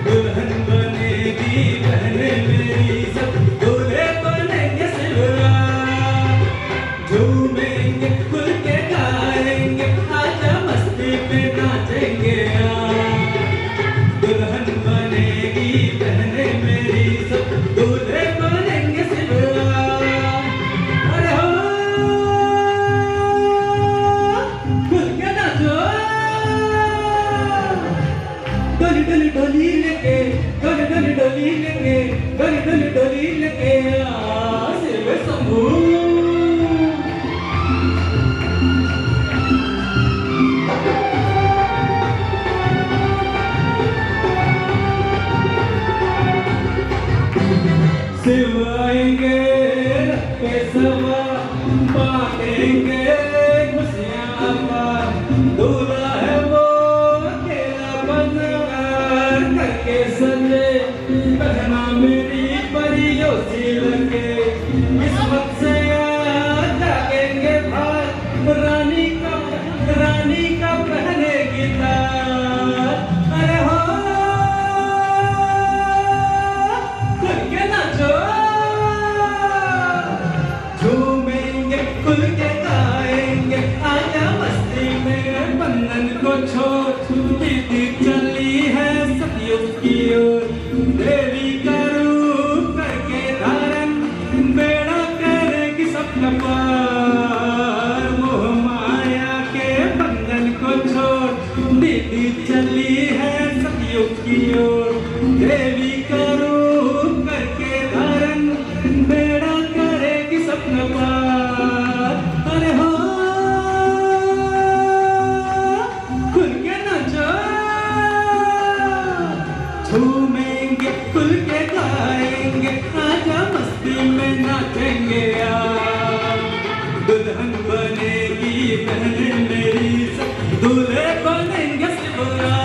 दुल्हन बनेगी बहने मेरी सब दूल्हे बनेंगे सिलवा झूमेंगे खुल के गाएंगे आजा मस्ती में नाचेंगे दुल्हन बनेगी बहने मेरी सब दूल्हे बनेंगे सिलवा अरे हो खुल के नाचो डोली लेके डोली लेके डोली लेके शिव शंभू शिव आएंगे रखे सवा बांटेंगे खुशियाँ दूल्हा है वो करके सजे बहना मेरी परियों सी लगे किस्मत से जागेंगे भार रानी का पहनेगी तार अरे हो खुल के नाचो झूमेंगे खुल के गाएंगे आजा मस्ती में बंधन को छोड़ दीदी चली है सतयुग की ओर देवी का रूप करके धारण बेड़ा करेगी सबका पार मोह माया के बंधन को छोड़ दीदी चली है सतयुग की ओर देवी का रूप करके धारण बेड़ा करेगी सबका पार अरे हो खुल के नाचो झूमेंगे खुल के गाएंगे आजा मस्ती में नाचेंगे दुल्हन बनेगी बहने मेरी सब दूल्हे बनेंगे सिबरा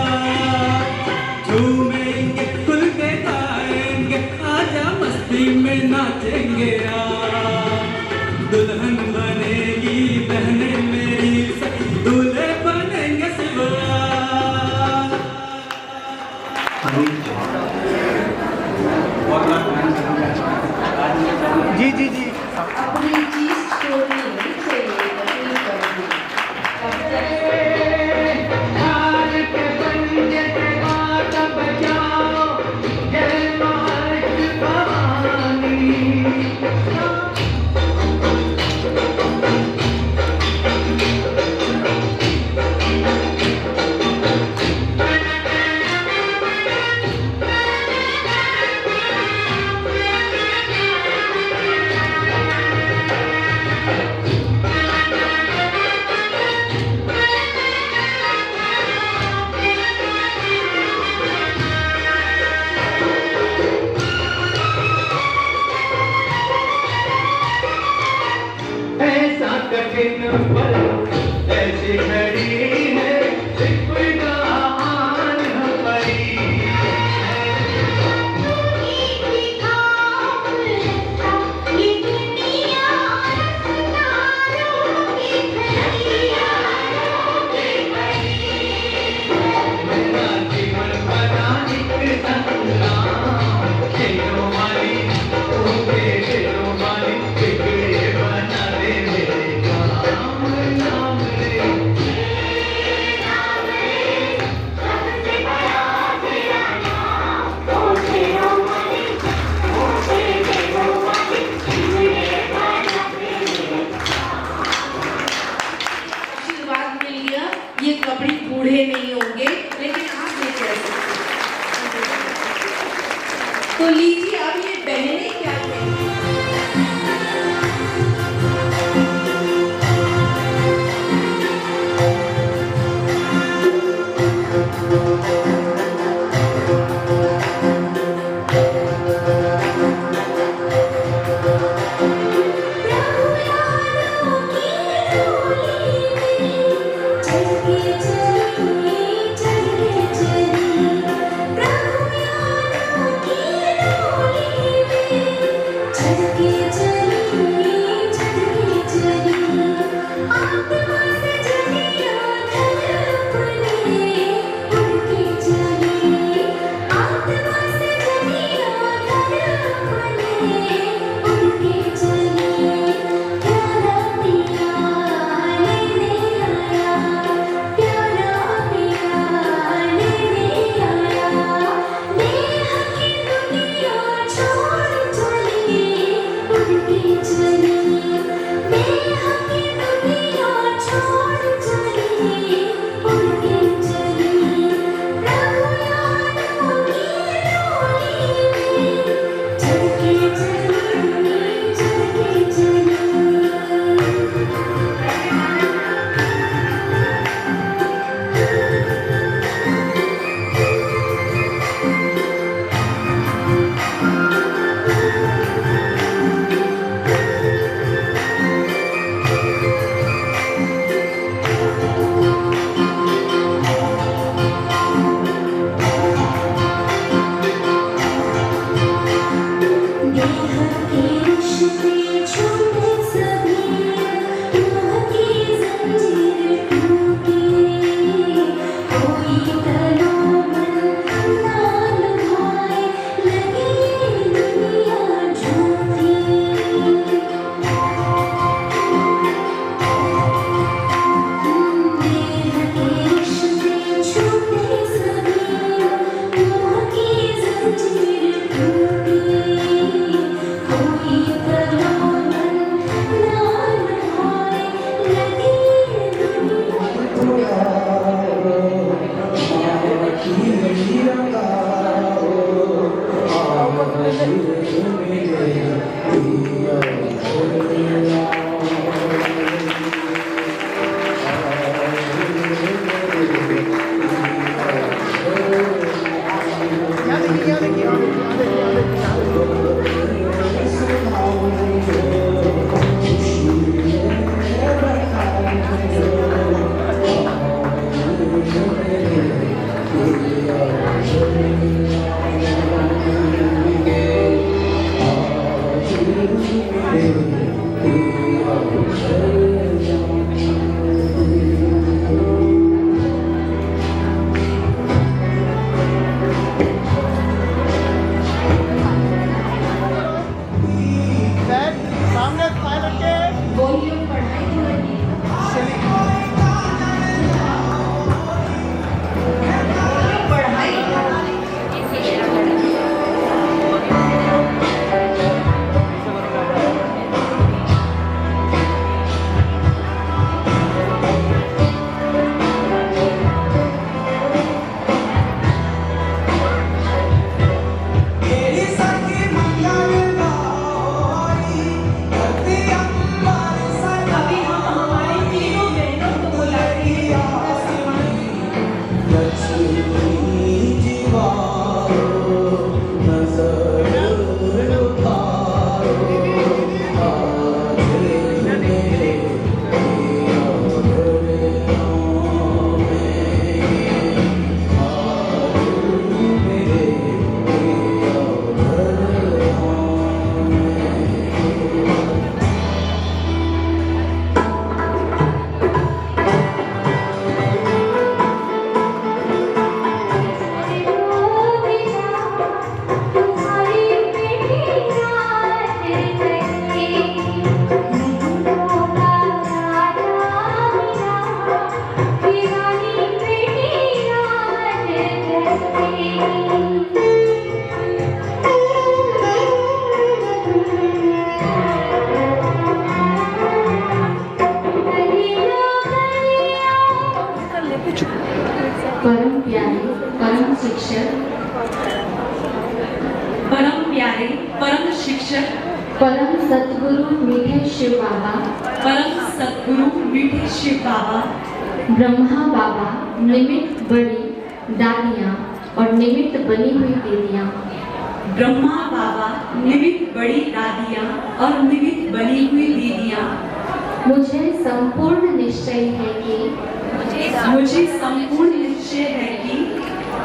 झूमेंगे खुल के गाएंगे आजा मस्ती में नाचेंगे दुल्हन बनेगी बहने मेरी सब दूल्हे बनेंगे सिबरा अपनी चीज छोड़नी नहीं चाहिए। ये कपड़े बूढ़े नहीं होंगे, लेकिन आप नहीं कह सकते। तो लीजिए अब ये बहनें क्या कहेंगी। चलिए परम शिक्षक, परम प्यारे परम शिक्षक, परम सतगुरु मीठे शिव बाबा, परम सतगुरु मीठे शिव बाबा, ब्रह्मा बाबा, निमित्त बड़ी दादियाँ और निमित्त बनी हुई दीदियाँ, ब्रह्मा बाबा, निमित्त बड़ी दादियाँ और निमित्त बनी हुई दीदियाँ, मुझे संपूर्ण निश्चय है कि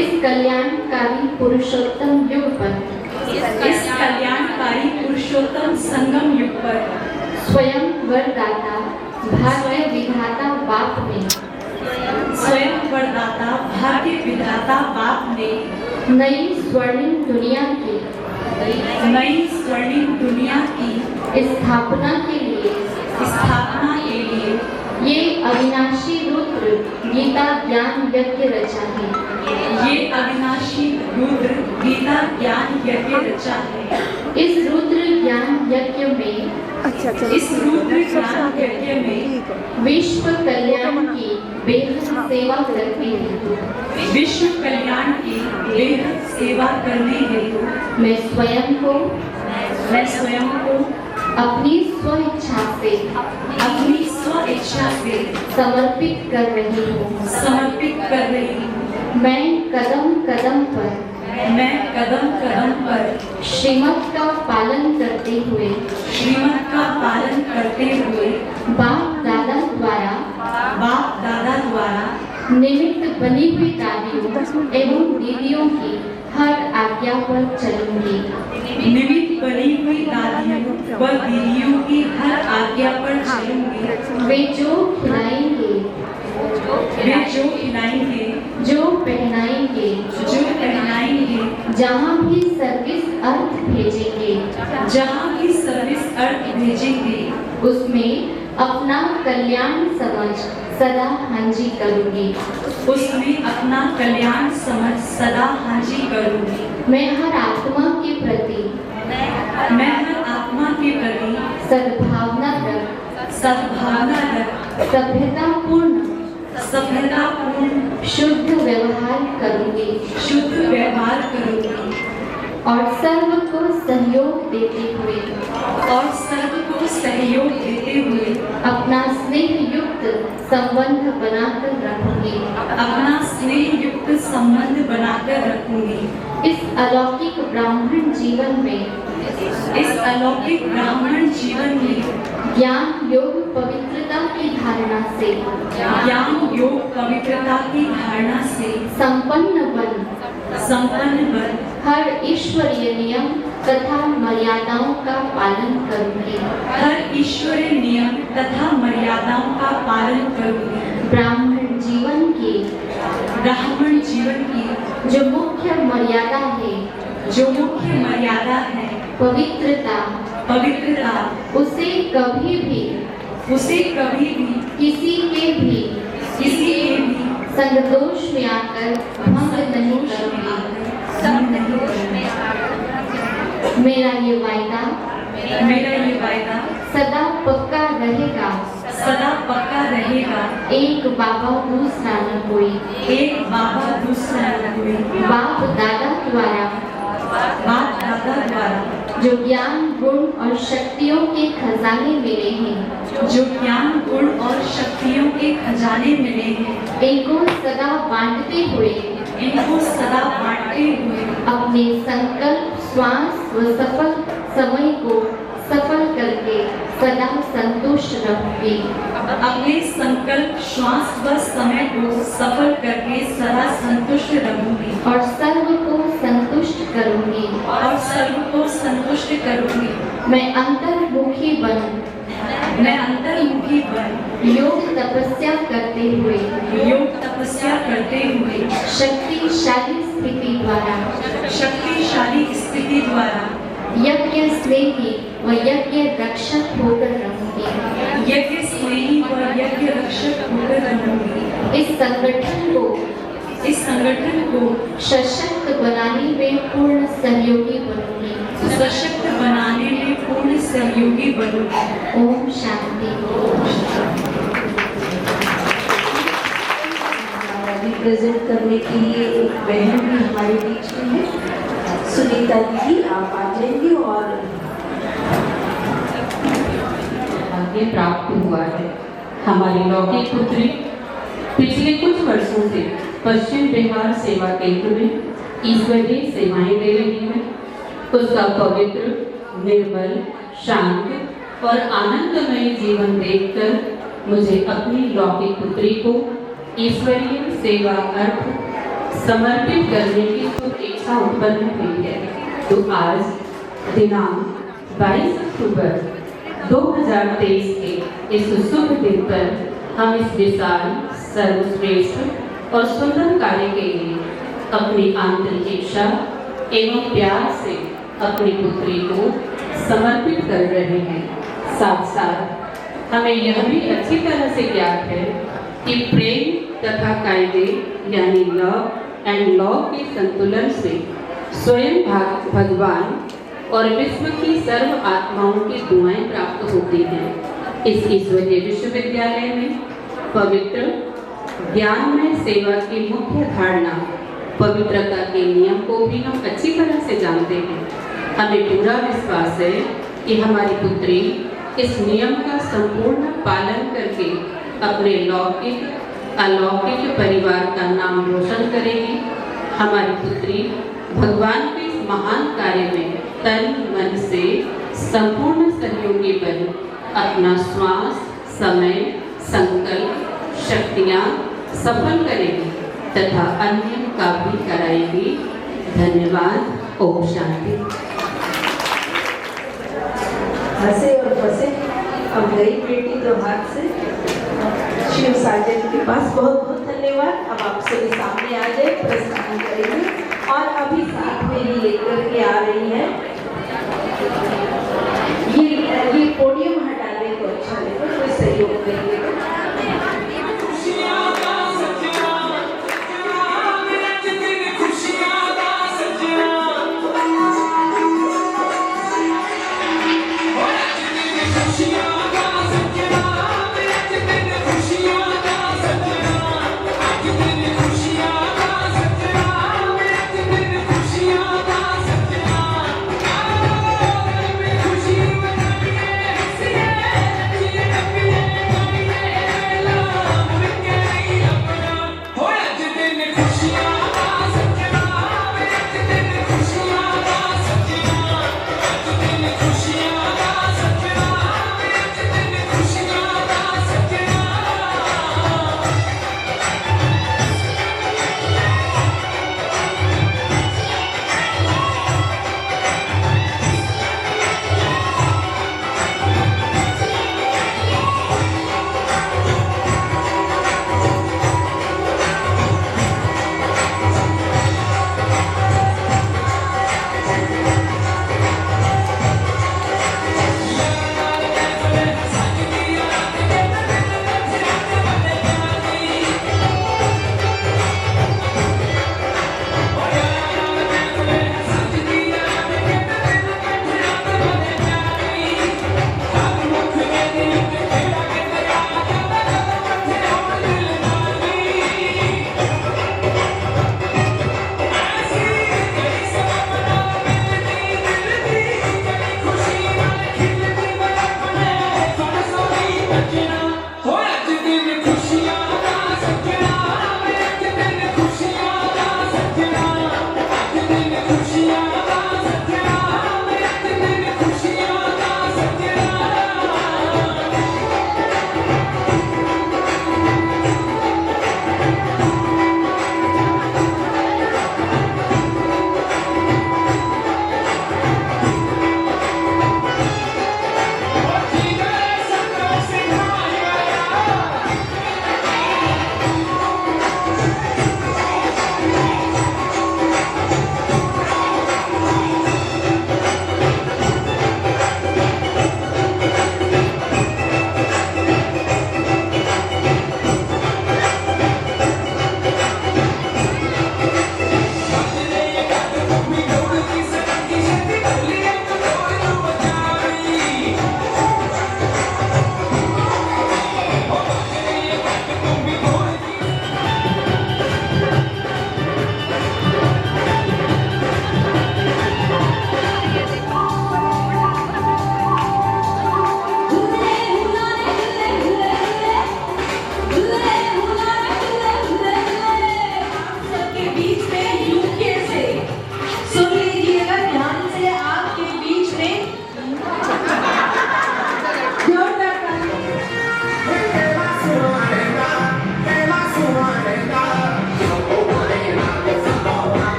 इस कल्याणकारी पुरुषोत्तम युग पर, इस कल्याणकारी पुरुषोत्तम संगम युग पर स्वयं वरदाता भाग्य विधाता बाप ने, स्वयं वरदाता भाग्य विधाता बाप ने नई स्वर्णिम दुनिया की स्थापना के लिए ये अविनाशी रुद्र गीता ज्ञान यज्ञ रचा है। ये अविनाशी रुद्र गीता ज्ञान यज्ञ रचा है। इस रुद्र ज्ञान यज्ञ में विश्व कल्याण की बेहद सेवा करते हेतु, विश्व कल्याण की बेहद सेवा करने हेतु मैं स्वयं को अपनी स्व इच्छा से समर्पित कर रही हूँ। मैं कदम कदम पर श्रीमत का पालन करते हुए बाप दादा द्वारा निमित्त बनी हुई दादियों एवं दीदियों की हर आज्ञा पर चलूंगी। निमित्त बनी हुई दादियों व दीदियों की हर आज्ञा पर चलूंगी। वे जो खिलाएंगे, जो पहनाएंगे, जहाँ भी सर्विस अर्थ भेजेंगे, उसमें अपना कल्याण समझ सदा हांजी करूंगी। मैं हर आत्मा के प्रति सद्भावना रख सभ्यतापूर्ण शुद्ध व्यवहार करूंगी और सर्व को सहयोग देते हुए अपना स्नेह युक्त संबंध बनाकर रखूंगी। इस अलौकिक ब्राह्मण जीवन में ज्ञान योग पवित्रता की धारणा से संपन्न बन हर ईश्वरीय नियम तथा मर्यादाओं का पालन करूंगी। ब्राह्मण जीवन की जो मुख्य मर्यादा है पवित्रता, उसे कभी भी किसी के भी संगदोष में आकर भंग नहीं करूंगी। मेरा ये वायदा सदा पक्का रहेगा। एक बाबा दूसरा न कोई। बाप दादा द्वारा जो ज्ञान गुण और शक्तियों के खजाने मिले हैं, इनको सदा बांटते हुए अपने संकल्प श्वास व सफल समय को सफल करके सदा संतुष्ट रहूंगी। और सर्व को संतुष्ट करूंगी। मैं अंतर्मुखी बन योग तपस्या करते हुए शक्तिशाली स्थिति द्वारा यज्ञ स्नेही व यज्ञ रक्षक होकर रहूंगी। इस संगठन को सशक्त बनाने में पूर्ण सहयोगी बनूंगी। ओम शांति। प्रेजेंट करने के लिए एक बहन भी हमारे बीच में है, सुनीता दीदी, आप आ जाएंगे। और भाग्य प्राप्त हुआ है। हमारी लौकिक पुत्री पिछले कुछ वर्षों से पश्चिम बिहार सेवा केंद्र में ईश्वरीय सेवाएं दे रही है। उसका पवित्र, निर्मल, शांत और आनंदमय जीवन देखकर मुझे अपनी लौकिक पुत्री को ईश्वरीय सेवा अर्थ समर्पित करने की शुभ इच्छा उत्पन्न हुई है। तो आज दिनांक 22 अक्टूबर 2023 के इस शुभ दिन पर हम इस विशाल, सर्वश्रेष्ठ और सुंदर कार्य के लिए अपनी आंतरिक इच्छा एवं प्यार से अपनी पुत्री को समर्पित कर रहे हैं। साथ साथ हमें यह भी अच्छी तरह से ज्ञात है कि प्रेम तथा कायदे यानी लव एंड लॉ के संतुलन से स्वयं भगवान और विश्व की सर्व आत्माओं की दुआएं प्राप्त होती हैं। इस ईश्वरीय विश्वविद्यालय में पवित्र ज्ञानमय सेवा की मुख्य धारणा पवित्रता के नियम को भी हम अच्छी तरह से जानते हैं। हमें पूरा विश्वास है कि हमारी पुत्री इस नियम का संपूर्ण पालन करके अपने लौकिक अलौकिक परिवार का नाम रोशन करेगी। हमारी पुत्री भगवान के इस महान कार्य में तन मन से संपूर्ण सहयोगी बन अपना श्वास, समय, संकल्प, शक्तियाँ सफल करेगी तथा अन्य का भी कराएगी। धन्यवाद। ओम शांति। हंसे और बसे अब गई बेटी तो हाथ से। शिव साजन के पास बहुत बहुत धन्यवाद। अब आप सभी सामने आ जाए, प्रस्थान करेंगे और अभी साथ में ही लेकर के आ रही है। ये पोडियम हटाने को अच्छा लगेगा, कोई सहयोग देंगे। खुशियां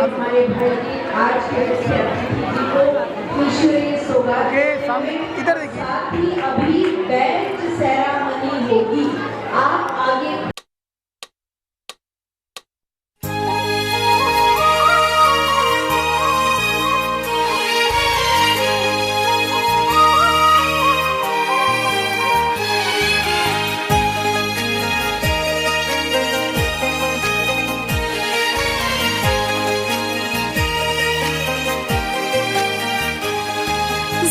हमारे भाई ने आज के मुख्य अतिथि जी को ईश्वरीय सौगात इधर देखिए। साथ ही अभी बेंच सेरेमनी होगी। आप आगे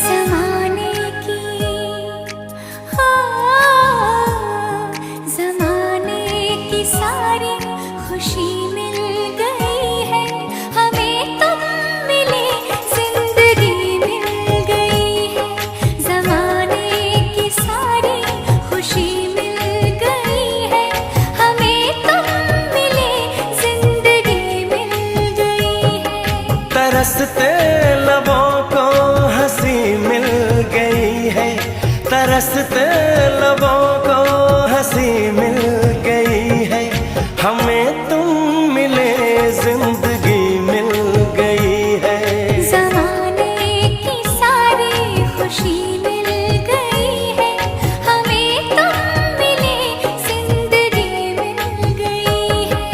ज़माने की ज़माने की सारी खुशी मिल गई है हमें, तुम मिले जिंदगी मिल गई है। ज़माने की सारी खुशी मिल गई है हमें, तुम मिले जिंदगी मिल गई है। तरसते लबों को हंसी मिल गई है, तरसते लबों को हंसी मिल गई है हमें, तुम मिले जिंदगी मिल गई है। ज़माने की सारी खुशी मिल गई है हमें, तुम मिले जिंदगी मिल गई है।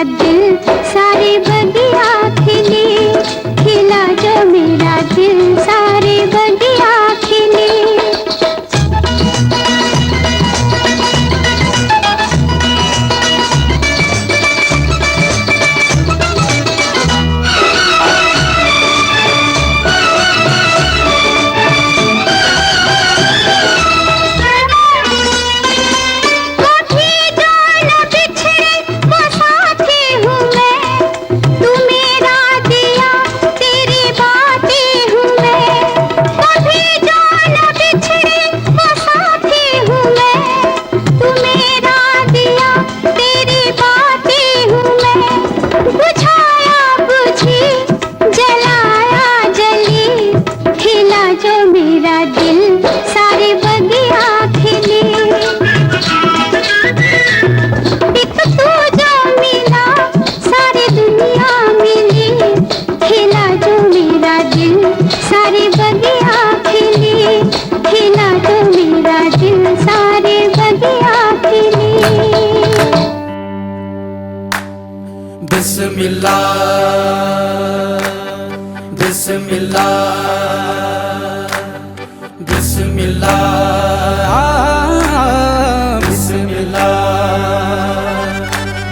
दिल सारे बगिया खिले, खिला जो मेरा दिल सारे बगिया खिले।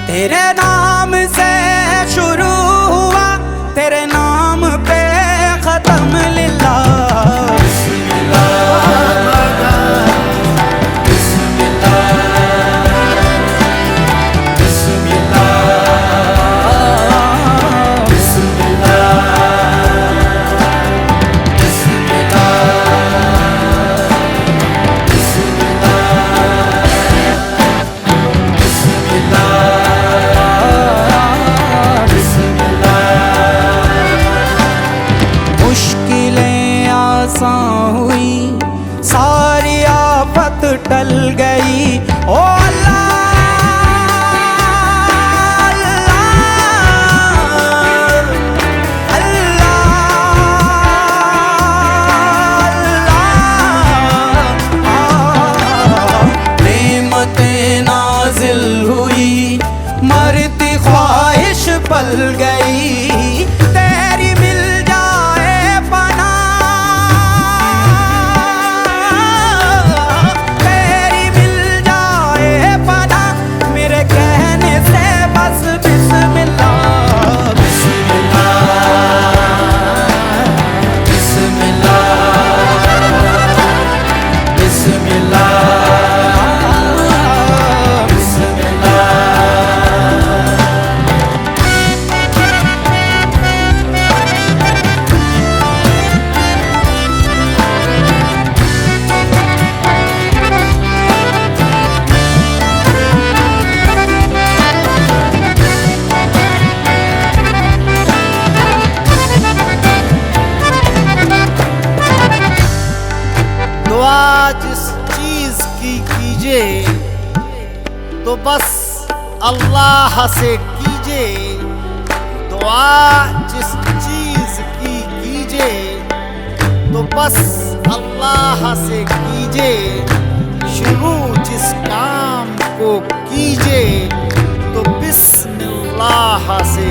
तेरे नाम से शुरू हुआ, तेरे नाम पे खत्म लिल्लाह। टल गई ओ नेमतें नाजिल हुई, मरती ख्वाहिश पल गई, तेरी मिल जाए पना, तेरी मिल जाए पना, मेरे कहने से बस बिस्मिल्लाह, बिस्मिल्लाह, बिस्मिल्लाह, बिस्मिल्लाह। दुआ जिस चीज की कीजिए तो बस अल्लाह से कीजिए, दुआ जिस चीज की कीजिए तो बस अल्लाह से कीजिए, शुरू जिस काम को कीजिए तो बिस्मिल्लाह से